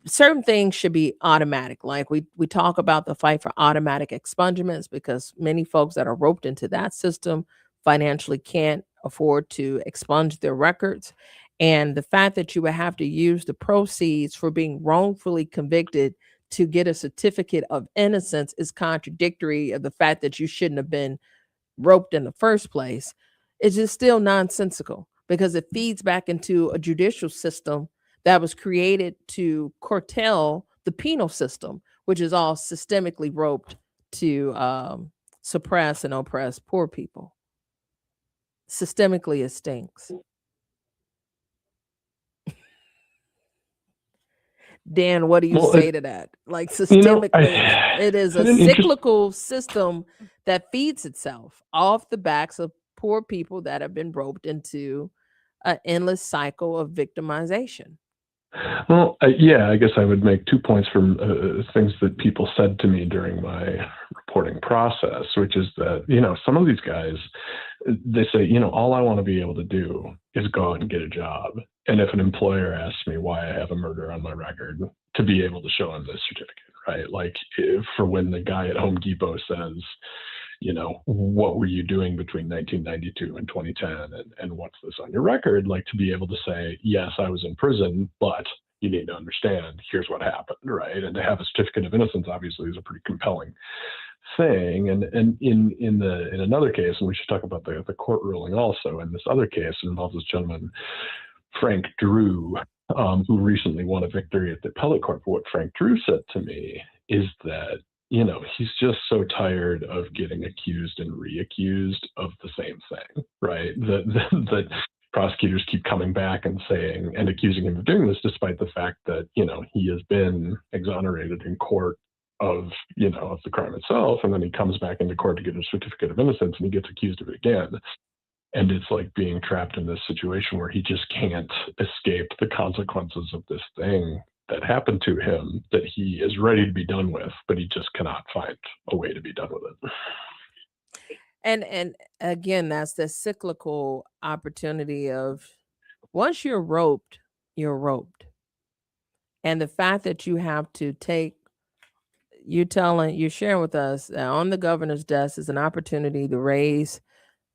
certain things should be automatic. Like we talk about the fight for automatic expungements, because many folks that are roped into that system financially can't afford to expunge their records. And the fact that you would have to use the proceeds for being wrongfully convicted to get a certificate of innocence is contradictory of the fact that you shouldn't have been roped in the first place. It's just still nonsensical, because it feeds back into a judicial system that was created to curtail the penal system, which is all systemically roped to suppress and oppress poor people. Systemically, it stinks. Dan, what do you say to that? Like, systemically, it is a cyclical system that feeds itself off the backs of poor people that have been roped into an endless cycle of victimization. Well, I guess I would make 2 points from things that people said to me during my reporting process, which is that, some of these guys, they say, all I want to be able to do is go out and get a job. And if an employer asks me why I have a murder on my record, to be able to show them this certificate, right? Like, for when the guy at Home Depot says, what were you doing between 1992 and 2010, and what's this on your record? Like, to be able to say, yes, I was in prison, but you need to understand, here's what happened, right? And to have a certificate of innocence, obviously, is a pretty compelling thing. And in another case, and we should talk about the court ruling also, in this other case, it involves this gentleman, Frank Drew, who recently won a victory at the appellate court. But what Frank Drew said to me is that he's just so tired of getting accused and reaccused of the same thing, right? That prosecutors keep coming back and saying and accusing him of doing this, despite the fact that, he has been exonerated in court of the crime itself. And then he comes back into court to get a certificate of innocence and he gets accused of it again. And it's like being trapped in this situation where he just can't escape the consequences of this thing that happened to him that he is ready to be done with, but he just cannot find a way to be done with it. And again, that's the cyclical opportunity of once you're roped, you're roped. And the fact that you have to you're sharing with us that on the governor's desk is an opportunity to raise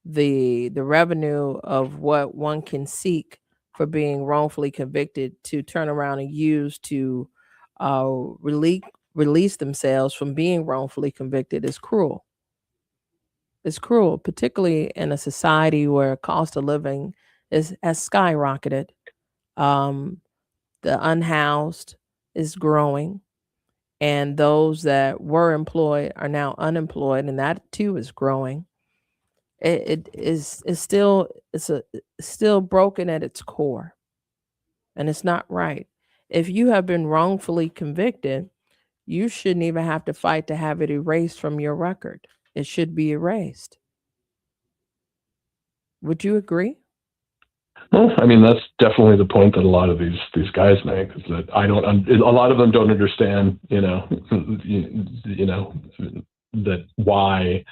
the revenue of what one can seek for being wrongfully convicted to turn around and use to release themselves from being wrongfully convicted is cruel. It's cruel, particularly in a society where cost of living has skyrocketed. The unhoused is growing, and those that were employed are now unemployed, and that too is growing. It's still broken at its core, and it's not right. If you have been wrongfully convicted, you shouldn't even have to fight to have it erased from your record. It should be erased. Would you agree? Well, I mean, that's definitely the point that a lot of these guys make, is that a lot of them don't understand, that why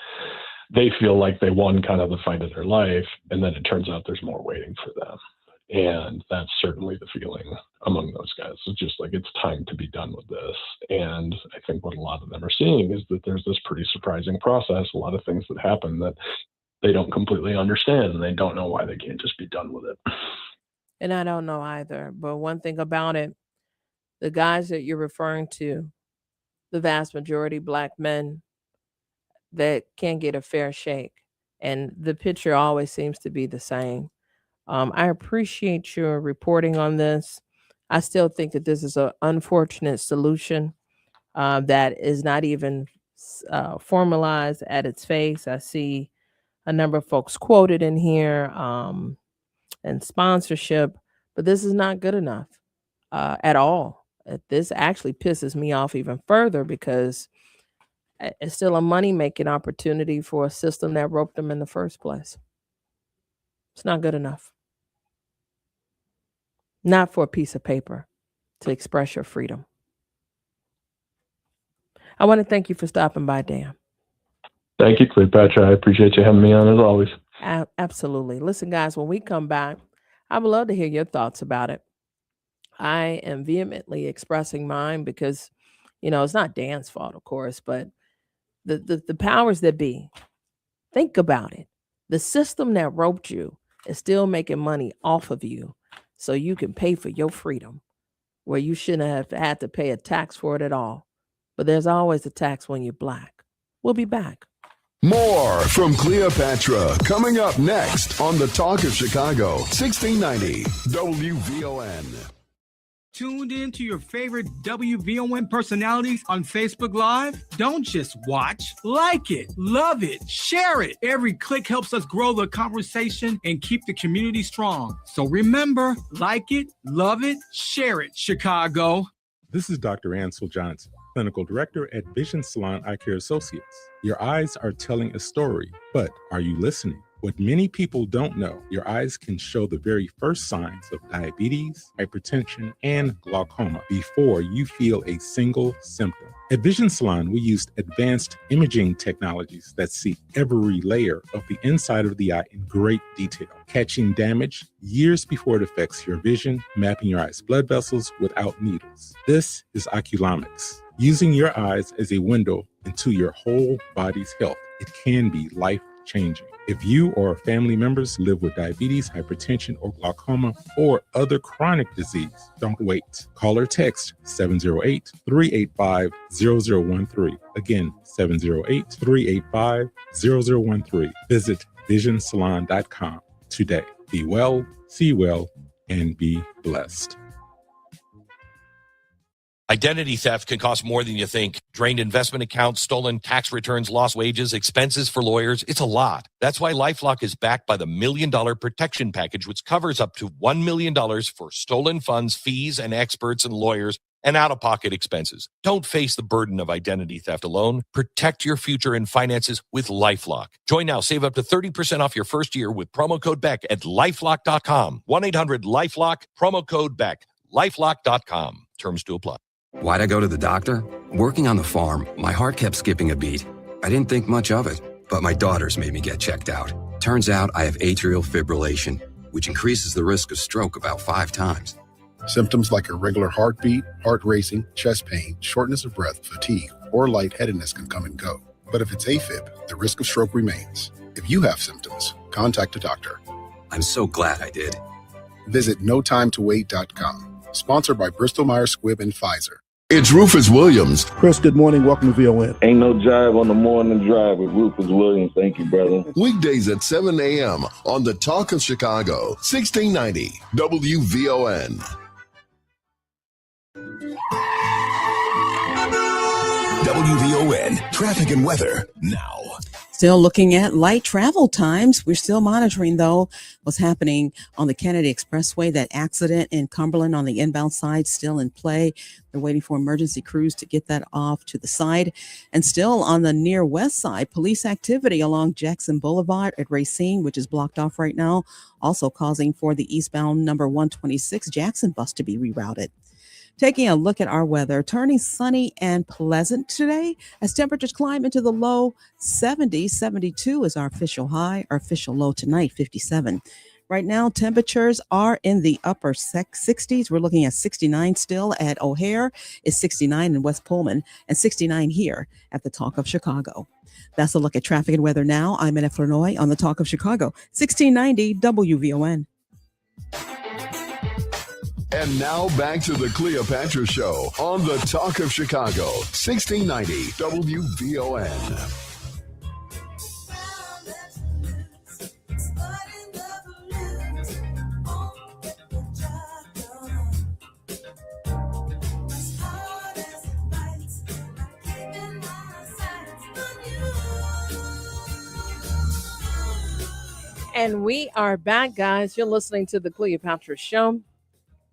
they feel like they won kind of the fight of their life, and then it turns out there's more waiting for them. And that's certainly the feeling among those guys. It's just like, it's time to be done with this. And I think what a lot of them are seeing is that there's this pretty surprising process, a lot of things that happen that they don't completely understand, and they don't know why they can't just be done with it. And I don't know either. But one thing about it, the guys that you're referring to, the vast majority Black men that can't get a fair shake. And the picture always seems to be the same. I appreciate your reporting on this. I still think that this is an unfortunate solution that is not even formalized at its face. I see a number of folks quoted in here and sponsorship, but this is not good enough at all. This actually pisses me off even further because it's still a money-making opportunity for a system that roped them in the first place. It's not good enough. Not for a piece of paper to express your freedom. I want to thank you for stopping by, Dan. Thank you, Cleopatra. I appreciate you having me on as always. Absolutely. Listen, guys, when we come back, I would love to hear your thoughts about it. I am vehemently expressing mine because, it's not Dan's fault, of course, but the powers that be, think about it. The system that roped you is still making money off of you so you can pay for your freedom where you shouldn't have had to pay a tax for it at all. But there's always a tax when you're Black. We'll be back. More from Cleopatra coming up next on the Talk of Chicago, 1690 WVON. Tuned in to your favorite WVON personalities on Facebook Live? Don't just watch, like it, love it, share it. Every click helps us grow the conversation and keep the community strong. So remember, like it, love it, share it, Chicago. This is Dr. Ansel Johnson, Clinical Director at Vision Salon Eye Care Associates. Your eyes are telling a story, but are you listening? What many people don't know, your eyes can show the very first signs of diabetes, hypertension, and glaucoma before you feel a single symptom. At Vision Salon, we used advanced imaging technologies that see every layer of the inside of the eye in great detail, catching damage years before it affects your vision, mapping your eye's blood vessels without needles. This is Oculomics, using your eyes as a window into your whole body's health. It can be life-changing. If you or family members live with diabetes, hypertension, or glaucoma, or other chronic disease, don't wait. Call or text 708-385-0013. Again, 708-385-0013. Visit visionsalon.com today. Be well, see well, and be blessed. Identity theft can cost more than you think. Drained investment accounts, stolen tax returns, lost wages, expenses for lawyers. It's a lot. That's why LifeLock is backed by the $1 Million Protection Package, which covers up to $1 million for stolen funds, fees, and experts and lawyers and out-of-pocket expenses. Don't face the burden of identity theft alone. Protect your future and finances with LifeLock. Join now. Save up to 30% off your first year with promo code BECK at LifeLock.com. 1-800-LifeLock, promo code BECK. LifeLock.com. Terms to apply. Why'd I go to the doctor? Working on the farm, my heart kept skipping a beat. I didn't think much of it, but my daughters made me get checked out. Turns out I have atrial fibrillation, which increases the risk of stroke about 5 times. Symptoms like irregular heartbeat, heart racing, chest pain, shortness of breath, fatigue, or lightheadedness can come and go. But if it's AFib, the risk of stroke remains. If you have symptoms, contact a doctor. I'm so glad I did. Visit notimetowait.com. Sponsored by Bristol-Myers Squibb and Pfizer. It's Rufus Williams. Chris, good morning. Welcome to VON. Ain't no jive on the morning drive with Rufus Williams. Thank you, brother. Weekdays at 7 a.m. on the Talk of Chicago, 1690 WVON. WVON, traffic and weather now. Still looking at light travel times. We're still monitoring, though, what's happening on the Kennedy Expressway. That accident in Cumberland on the inbound side still in play. They're waiting for emergency crews to get that off to the side. And still on the near west side, police activity along Jackson Boulevard at Racine, which is blocked off right now, also causing for the eastbound number 126 Jackson bus to be rerouted. Taking a look at our weather, turning sunny and pleasant today as temperatures climb into the low 70s. 72 is our official high. Our official low tonight, 57. Right now, temperatures are in the upper 60s. We're looking at 69 still at O'Hare. It's 69 in West Pullman and 69 here at the Talk of Chicago. That's a look at traffic and weather now. I'm Annette Flournoy on the Talk of Chicago, 1690 WVON. And now back to the Cleopatra Show on the Talk of Chicago, 1690 WVON. And we are back, guys. You're listening to the Cleopatra Show.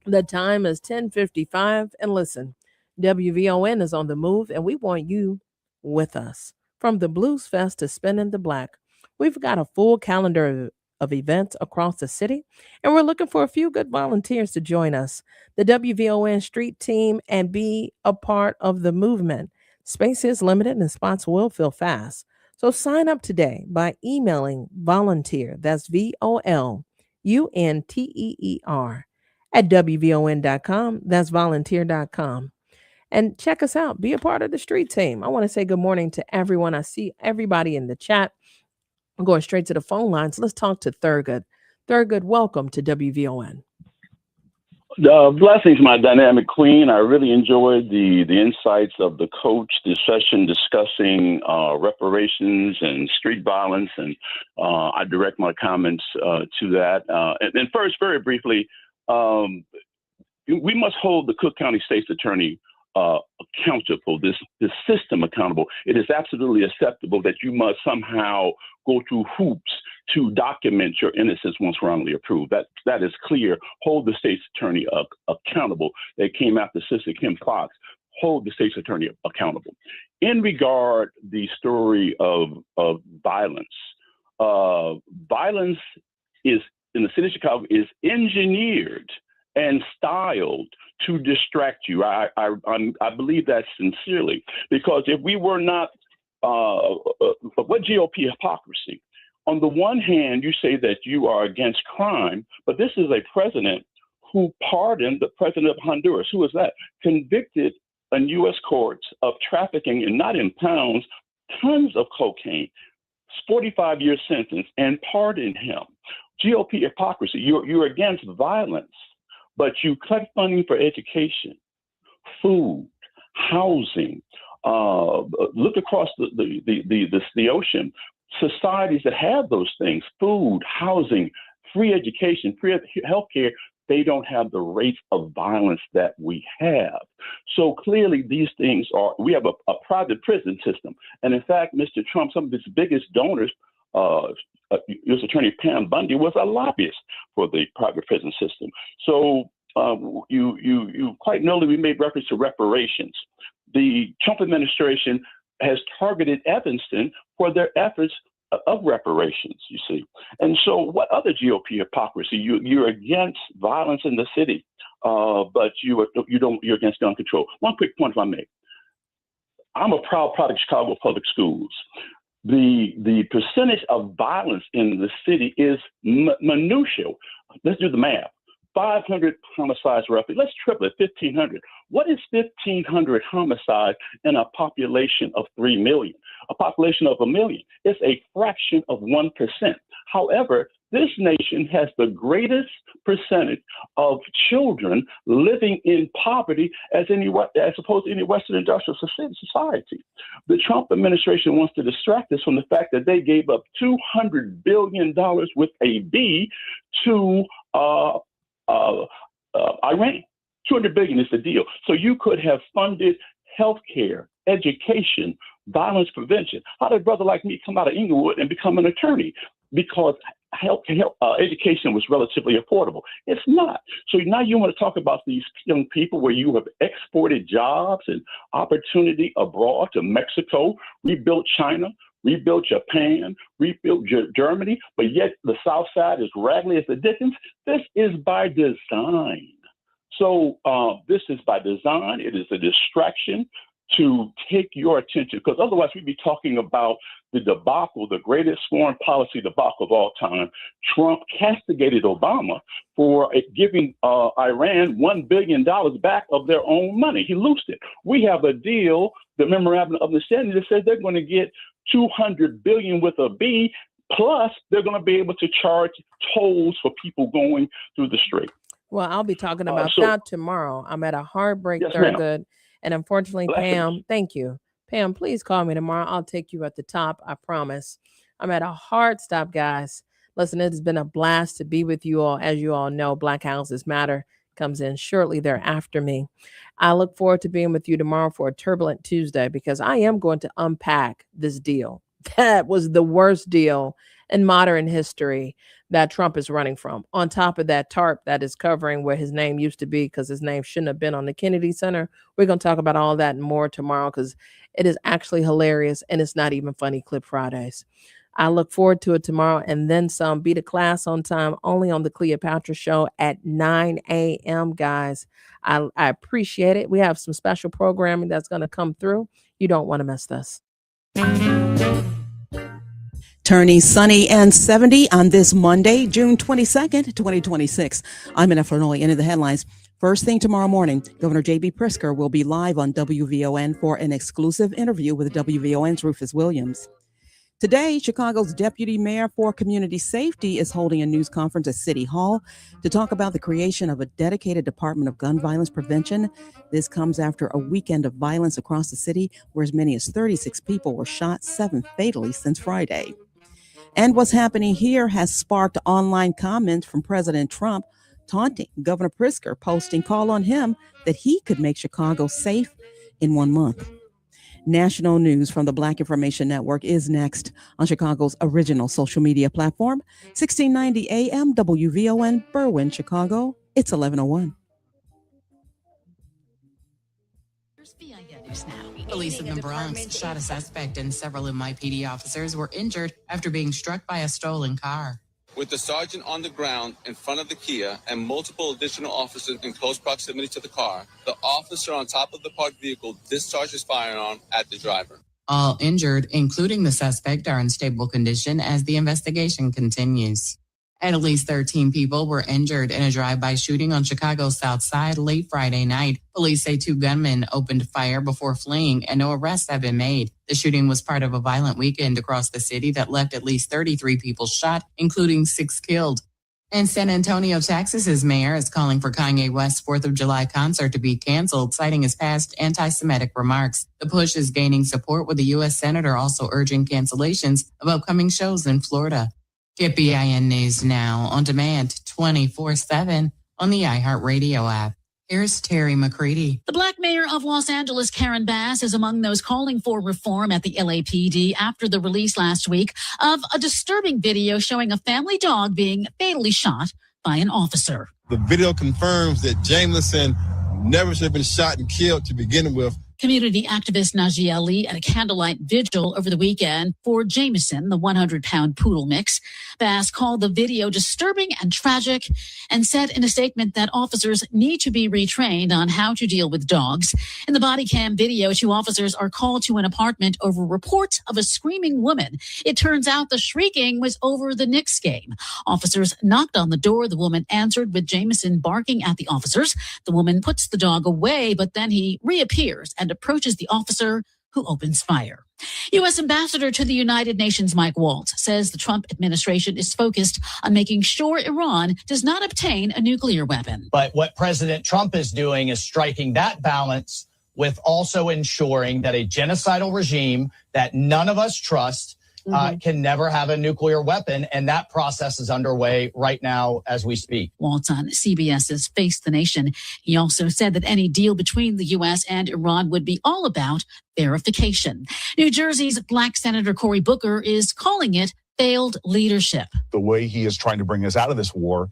The time is 10:55. And listen, WVON is on the move, and we want you with us. From the Blues Fest to Spinning the Black, we've got a full calendar of events across the city, and we're looking for a few good volunteers to join us, the WVON street team, and be a part of the movement. Space is limited and spots will fill fast. So sign up today by emailing volunteer, that's VOLUNTEER, at WVON.com. That's volunteer.com. And check us out. Be a part of the street team. I want to say good morning to everyone. I see everybody in the chat. I'm going straight to the phone lines. Let's talk to Thurgood. Thurgood, welcome to WVON. Blessings, my dynamic queen. I really enjoyed the insights of the coach, the session discussing reparations and street violence, and I direct my comments to that. And first, very briefly, we must hold the Cook County State's Attorney accountable, this system accountable. It is absolutely acceptable that you must somehow go through hoops to document your innocence once wrongly approved. That is clear. Hold the state's attorney accountable. They came after Sister Kim Fox. Hold the state's attorney accountable. In regard the story of violence, violence is in the city of Chicago is engineered and styled to distract you. I believe that sincerely, because if we were not, what GOP hypocrisy? On the one hand, you say that you are against crime, but this is a president who pardoned the president of Honduras. Who is that? Convicted in U.S. courts of trafficking, and not in pounds, tons of cocaine, 45-year sentence, and pardoned him. GOP hypocrisy. You're against violence, but you cut funding for education, food, housing. Look across the ocean. Societies that have those things, food, housing, free education, free healthcare, they don't have the rates of violence that we have. So clearly these things we have a private prison system. And in fact, Mr. Trump, some of his biggest donors, U.S. Attorney Pam Bundy was a lobbyist for the private prison system. So you quite know that we made reference to reparations. The Trump administration has targeted Evanston for their efforts of reparations, you see. And so what other GOP hypocrisy? You're against violence in the city, but you're against gun control. One quick point if I may. I'm a proud product of Chicago Public Schools. The percentage of violence in the city is minutiae. Let's do the math. 500 homicides roughly. Let's triple it, 1,500. What is 1,500 homicides in a population of 3 million? A population of 1 million. It's a fraction of 1%. However, this nation has the greatest percentage of children living in poverty as opposed to any Western industrial society. The Trump administration wants to distract us from the fact that they gave up $200 billion with a B to Iran. $200 billion is the deal. So you could have funded healthcare, education, violence prevention. How did a brother like me come out of Inglewood and become an attorney? Because education was relatively affordable. It's not. So now you want to talk about these young people where you have exported jobs and opportunity abroad to Mexico, rebuilt China, rebuilt Japan, rebuilt Germany, but yet the South Side is raggedy as the Dickens. This is by design. So this is by design. It is a distraction to take your attention, because otherwise we'd be talking about the debacle, the greatest foreign policy debacle of all time. Trump castigated Obama for giving Iran $1 billion back of their own money. He loosed it. We have a deal, the memorandum of understanding, that says they're going to get $200 billion with a B, plus they're going to be able to charge tolls for people going through the strait. Well, I'll be talking about that tomorrow. I'm at a Heartbreak Yes, Thurgood. And unfortunately, Blessings. Pam, thank you. Pam, please call me tomorrow. I'll take you at the top. I promise. I'm at a hard stop, guys. Listen, it has been a blast to be with you all. As you all know, Black Houses Matter comes in shortly thereafter me. I look forward to being with you tomorrow for a turbulent Tuesday, because I am going to unpack this deal. That was the worst deal in modern history that Trump is running from. On top of that tarp that is covering where his name used to be, because his name shouldn't have been on the Kennedy Center. We're going to talk about all that and more tomorrow, because it is actually hilarious and it's not even funny Clip Fridays. I look forward to it tomorrow and then some. Be to class on time, only on the Cleopatra Show at 9 a.m., guys. I appreciate it. We have some special programming that's going to come through. You don't want to miss this. Turning sunny and 70 on this Monday, June 22nd, 2026. I'm Annette Flournoy. Into the headlines. First thing tomorrow morning, Governor J.B. Pritzker will be live on WVON for an exclusive interview with WVON's Rufus Williams. Today, Chicago's Deputy Mayor for Community Safety is holding a news conference at City Hall to talk about the creation of a dedicated Department of Gun Violence Prevention. This comes after a weekend of violence across the city where as many as 36 people were shot, 7 fatally since Friday. And what's happening here has sparked online comments from President Trump taunting Governor Pritzker, posting call on him that he could make Chicago safe in 1 month. National news from the Black Information Network is next on Chicago's original social media platform, 1690 AM WVON, Berwyn, Chicago. It's 11:01. Police in the Bronx shot a suspect and several NYPD officers were injured after being struck by a stolen car. With the sergeant on the ground in front of the Kia and multiple additional officers in close proximity to the car, the officer on top of the parked vehicle discharged his firearm at the driver. All injured, including the suspect, are in stable condition as the investigation continues. At least 13 people were injured in a drive-by shooting on Chicago's South Side late Friday night. Police say 2 gunmen opened fire before fleeing and no arrests have been made. The shooting was part of a violent weekend across the city that left at least 33 people shot, including 6 killed. And San Antonio, Texas's mayor is calling for Kanye West's 4th of July concert to be canceled, citing his past anti-Semitic remarks. The push is gaining support, with the U.S. Senator also urging cancellations of upcoming shows in Florida. Get BIN News now on demand 24/7 on the iHeartRadio app. Here's Terry McCready. The Black mayor of Los Angeles, Karen Bass, is among those calling for reform at the LAPD after the release last week of a disturbing video showing a family dog being fatally shot by an officer. The video confirms that Jameson never should have been shot and killed to begin with. Community activist Najee Ali at a candlelight vigil over the weekend for Jameson, the 100-pound poodle mix. Bass called the video disturbing and tragic and said in a statement that officers need to be retrained on how to deal with dogs. In the body cam video, 2 officers are called to an apartment over reports of a screaming woman. It turns out the shrieking was over the Knicks game. Officers knocked on the door. The woman answered with Jameson barking at the officers. The woman puts the dog away, but then he reappears and approaches the officer, who opens fire. U.S. Ambassador to the United Nations Mike Waltz says the Trump administration is focused on making sure Iran does not obtain a nuclear weapon. But what President Trump is doing is striking that balance with also ensuring that a genocidal regime that none of us trust can never have a nuclear weapon. And that process is underway right now as we speak. Waltz on CBS's Face the Nation. He also said that any deal between the U.S. and Iran would be all about verification. New Jersey's Black Senator Cory Booker is calling it failed leadership. The way he is trying to bring us out of this war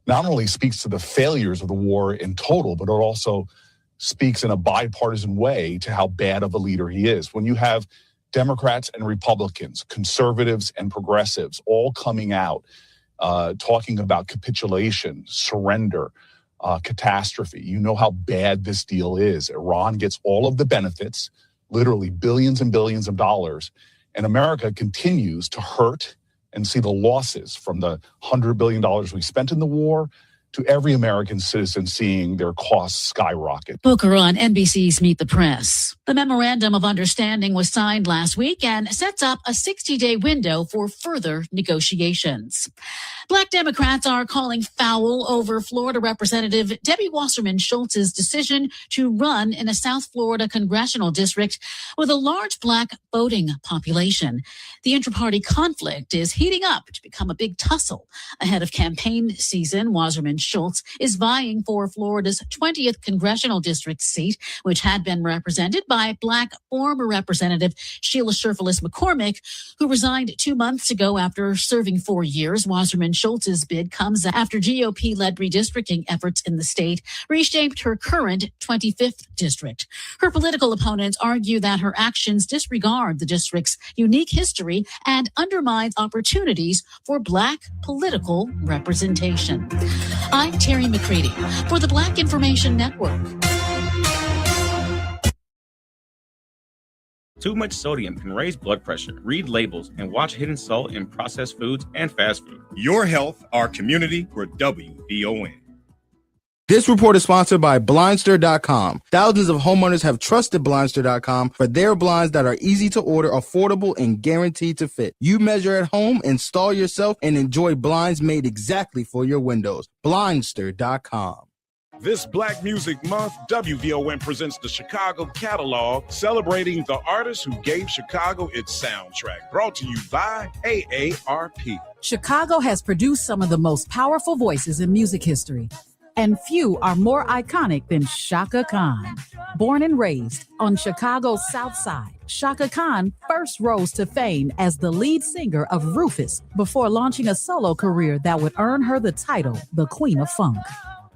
not only speaks to the failures of the war in total, but it also speaks in a bipartisan way to how bad of a leader he is. When you have Democrats and Republicans, conservatives and progressives all coming out, talking about capitulation, surrender, catastrophe. You know how bad this deal is. Iran gets all of the benefits, literally billions and billions of dollars, and America continues to hurt and see the losses from the $100 billion we spent in the war to every American citizen seeing their costs skyrocket. Booker on NBC's Meet the Press. The Memorandum of Understanding was signed last week and sets up a 60-day window for further negotiations. Black Democrats are calling foul over Florida Representative Debbie Wasserman Schultz's decision to run in a South Florida congressional district with a large Black voting population. The inter-party conflict is heating up to become a big tussle. Ahead of campaign season, Wasserman Schultz is vying for Florida's 20th congressional district seat, which had been represented by Black former Representative Sheila Sherfilis McCormick, who resigned 2 months ago after serving 4 years. Wasserman Schultz's bid comes after GOP-led redistricting efforts in the state reshaped her current 25th district. Her political opponents argue that her actions disregard the district's unique history and undermine opportunities for Black political representation. I'm Terry McCready for the Black Information Network. Too much sodium can raise blood pressure. Read labels and watch hidden salt in processed foods and fast food. Your health, our community, we're WVON. This report is sponsored by Blindster.com. Thousands of homeowners have trusted Blindster.com for their blinds that are easy to order, affordable, and guaranteed to fit. You measure at home, install yourself, and enjoy blinds made exactly for your windows. Blindster.com. This Black Music Month, WVON presents the Chicago Catalog, celebrating the artists who gave Chicago its soundtrack. Brought to you by AARP. Chicago has produced some of the most powerful voices in music history, and few are more iconic than Chaka Khan. Born and raised on Chicago's South Side, Chaka Khan first rose to fame as the lead singer of Rufus before launching a solo career that would earn her the title, the Queen of Funk.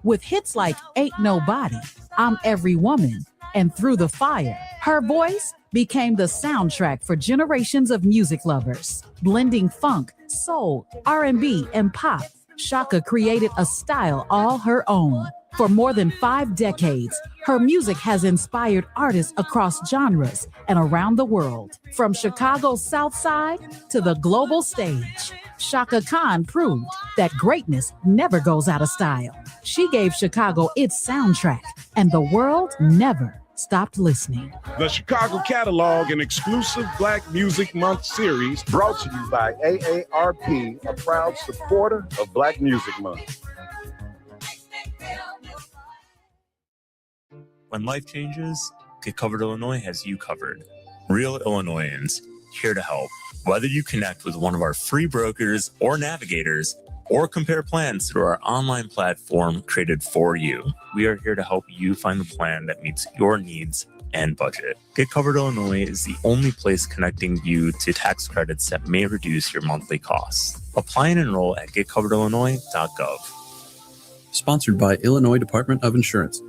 With hits like Ain't Nobody, I'm Every Woman, and Through the Fire, her voice became the soundtrack for generations of music lovers. Blending funk, soul, R&B, and pop, Chaka created a style all her own. For more than 5 decades, her music has inspired artists across genres and around the world. From Chicago's South Side to the global stage, Chaka Khan proved that greatness never goes out of style. She gave Chicago its soundtrack, and the world never stopped listening. The Chicago Catalog, an exclusive Black Music Month series brought to you by AARP, a proud supporter of Black Music Month. When life changes, Get Covered Illinois has you covered. Real Illinoisans, here to help. Whether you connect with one of our free brokers or navigators, or compare plans through our online platform created for you. We are here to help you find the plan that meets your needs and budget. Get Covered Illinois is the only place connecting you to tax credits that may reduce your monthly costs. Apply and enroll at getcoveredillinois.gov. Sponsored by Illinois Department of Insurance.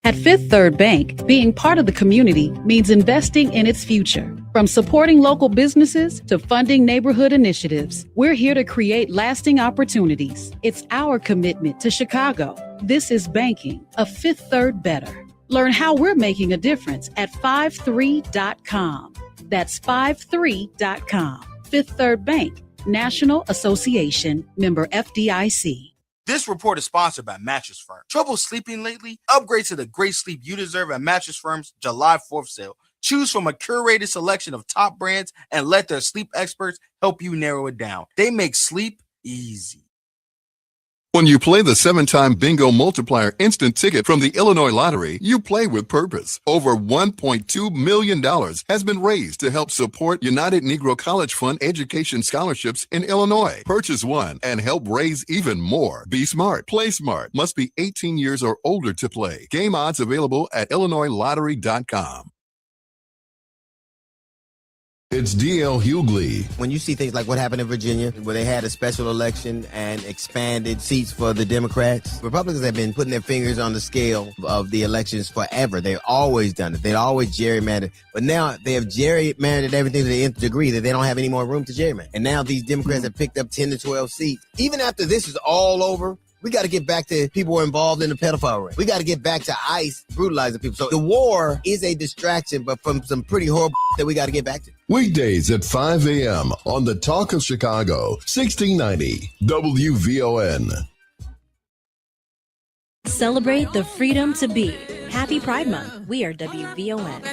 At Fifth Third Bank, being part of the community means investing in its future. From supporting local businesses to funding neighborhood initiatives, we're here to create lasting opportunities. It's our commitment to Chicago. This is banking, a Fifth Third better. Learn how we're making a difference at 53.com. That's 53.com. Fifth Third Bank, National Association, member FDIC. This report is sponsored by Mattress Firm. Trouble sleeping lately? Upgrade to the great sleep you deserve at Mattress Firm's July 4th sale. Choose from a curated selection of top brands and let their sleep experts help you narrow it down. They make sleep easy. When you play the 7-time Bingo Multiplier instant ticket from the Illinois Lottery, you play with purpose. Over $1.2 million has been raised to help support United Negro College Fund education scholarships in Illinois. Purchase one and help raise even more. Be smart. Play smart. Must be 18 years or older to play. Game odds available at IllinoisLottery.com. It's D.L. Hughley. When you see things like what happened in Virginia, where they had a special election and expanded seats for the Democrats, Republicans have been putting their fingers on the scale of the elections forever. They've always done it. They've always gerrymandered. But now they have gerrymandered everything to the nth degree that they don't have any more room to gerrymander. And now these Democrats have picked up 10 to 12 seats. Even after this is all over, we got to get back to people who are involved in the pedophile ring. We got to get back to ICE brutalizing people. So the war is a distraction, but from some pretty horrible that we got to get back to. Weekdays at 5 a.m. on the Talk of Chicago, 1690 WVON. Celebrate the freedom to be. Happy Pride Month. We are WVON.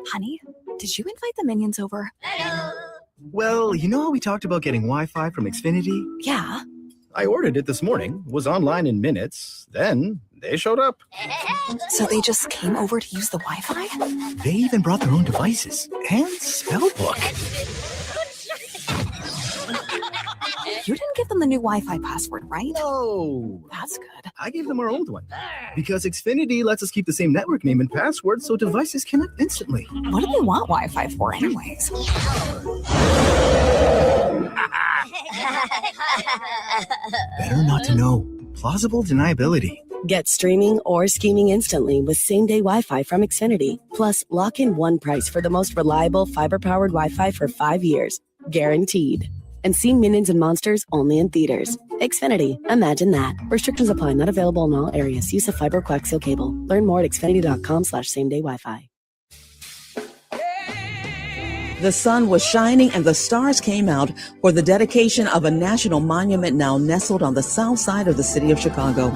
Honey, did you invite the minions over? Well, you know how we talked about getting Wi-Fi from Xfinity? Yeah. I ordered it this morning, was online in minutes, then they showed up. So they just came over to use the Wi-Fi? They even brought their own devices and spell book. You didn't give them the new Wi-Fi password, right? No. That's good. I gave them our old one. Because Xfinity lets us keep the same network name and password so devices connect instantly. What do they want Wi-Fi for anyways? Better not to know. Plausible deniability. Get streaming or scheming instantly with same-day Wi-Fi from Xfinity. Plus, lock in one price for the most reliable fiber-powered Wi-Fi for 5 years. Guaranteed. And see Minions and Monsters only in theaters. Xfinity. Imagine that. Restrictions apply. Not available in all areas. Use of fiber coaxial cable. Learn more at xfinity.com/same-day Wi-Fi. The sun was shining and the stars came out for the dedication of a national monument now nestled on the south side of the city of Chicago.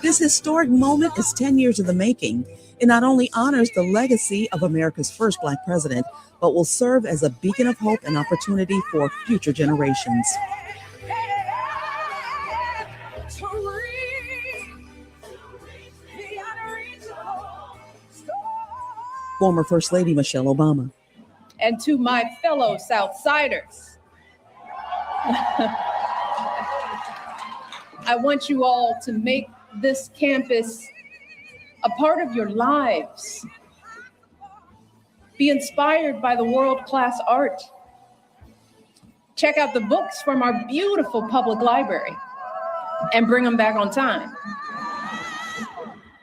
This historic moment is 10 years in the making. It not only honors the legacy of America's first Black president, but will serve as a beacon of hope and opportunity for future generations. Former First Lady Michelle Obama. And to my fellow Southsiders, I want you all to make this campus a part of your lives. Be inspired by the world-class art. Check out the books from our beautiful public library and bring them back on time.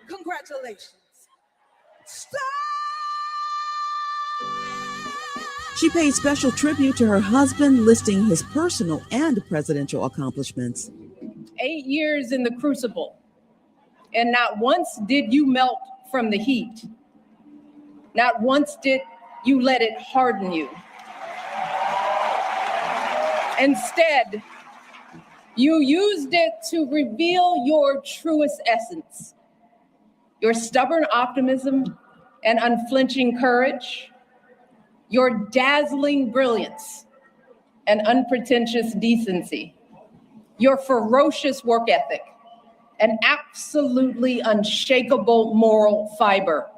Congratulations. She paid special tribute to her husband, listing his personal and presidential accomplishments. 8 years in the crucible, and not once did you melt from the heat. Not once did you let it harden you. Instead, you used it to reveal your truest essence, your stubborn optimism and unflinching courage, your dazzling brilliance and unpretentious decency, your ferocious work ethic, an absolutely unshakable moral fiber.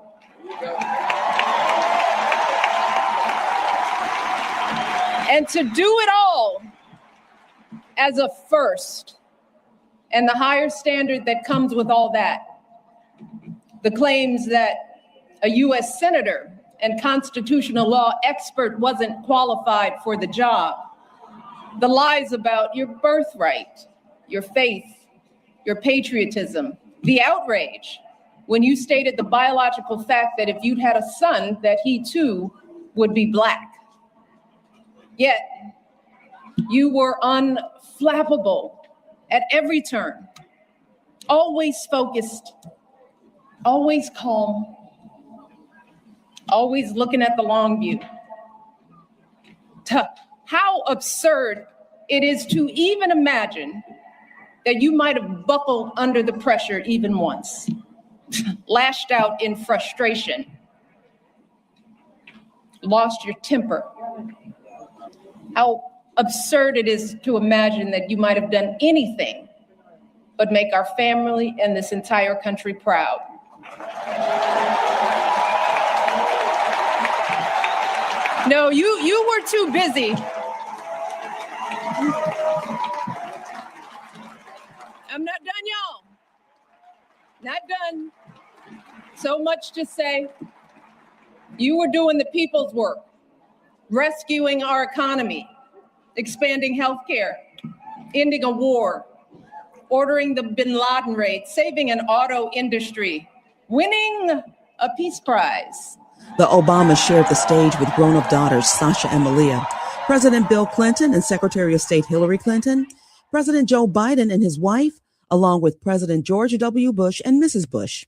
And to do it all as a first, and the higher standard that comes with all that, the claims that a U.S. senator and constitutional law expert wasn't qualified for the job, the lies about your birthright, your faith, your patriotism, the outrage when you stated the biological fact that if you'd had a son, that he too would be Black. Yet, you were unflappable at every turn, always focused, always calm, always looking at the long view. How absurd it is to even imagine that you might have buckled under the pressure even once, lashed out in frustration, lost your temper. How absurd it is to imagine that you might have done anything but make our family and this entire country proud. No, you were too busy. I'm not done, y'all. Not done. So much to say. You were doing the people's work, rescuing our economy, expanding healthcare, ending a war, ordering the bin Laden raid, saving an auto industry, winning a peace prize. The Obamas shared the stage with grown-up daughters Sasha and Malia, President Bill Clinton and Secretary of State Hillary Clinton, President Joe Biden and his wife, along with President George W. Bush and Mrs. Bush.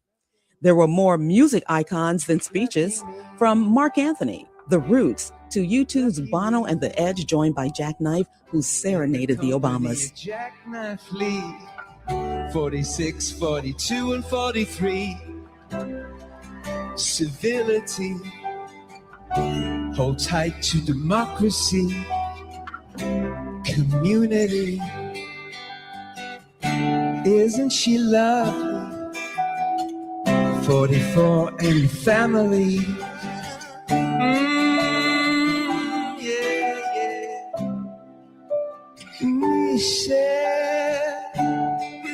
There were more music icons than speeches, from Mark Anthony, The Roots, to U2's Bono and The Edge, joined by Jackknife, who serenaded the Obamas. Jackknife lead, 46, 42, and 43. Civility, hold tight to democracy. Community, isn't she lovely? 44 and family. Michelle,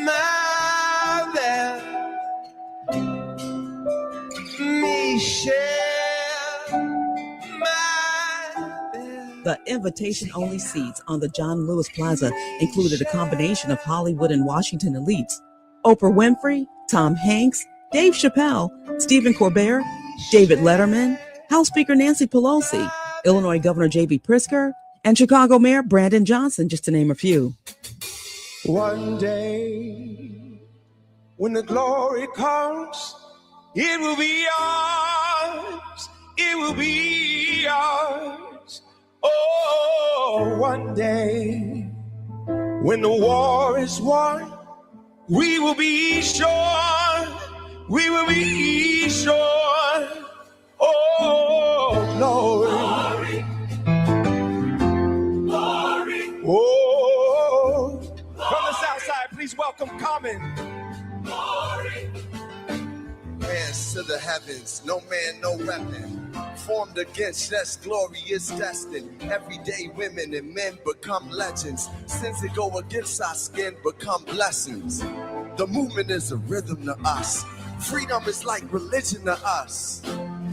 my belle. Michelle, my belle. The invitation-only seats on the John Lewis Plaza included a combination of Hollywood and Washington elites: Oprah Winfrey, Tom Hanks, Dave Chappelle, Stephen Colbert, David Letterman, House Speaker Nancy Pelosi, Illinois Governor J.B. Pritzker, and Chicago Mayor Brandon Johnson, just to name a few. One day, when the glory comes, it will be ours. It will be ours. Oh, one day, when the war is won, we will be sure. We will be sure. Oh, glory. Glory. Oh, from the south side, please welcome Common. Glory. Hands to the heavens, no man, no weapon. Formed against us, glory is destined. Everyday women and men become legends. Sins that go against our skin become blessings. The movement is a rhythm to us. Freedom is like religion to us.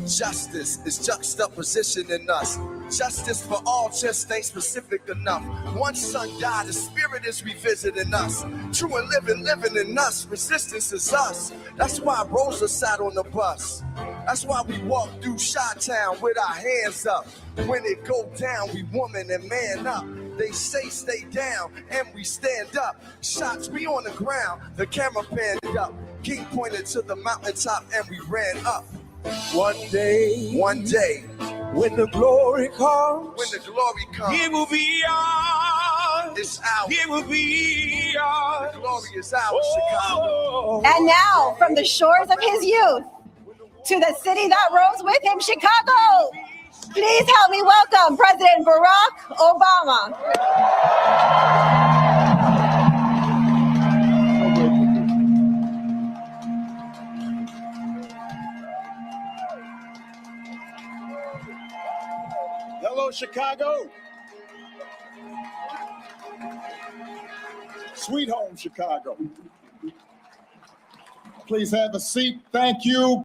Justice is juxtaposition in us. Justice for all just ain't specific enough. One son died, the spirit is revisiting us. True and living in us. Resistance is us. That's why Rosa sat on the bus. That's why we walk through Chi-Town with our hands up. When it go down, we woman and man up. They say stay down, and we stand up. Shots, we on the ground, the camera panned up. King pointed to the mountaintop, and we ran up. One day, when the glory comes, it will be ours. It's ours. It will be ours. The glory is ours, Chicago. And now, from the shores of his youth to the city that rose with him, Chicago, please help me welcome President Barack Obama. Hello, Chicago. Sweet home, Chicago. Please have a seat. Thank you.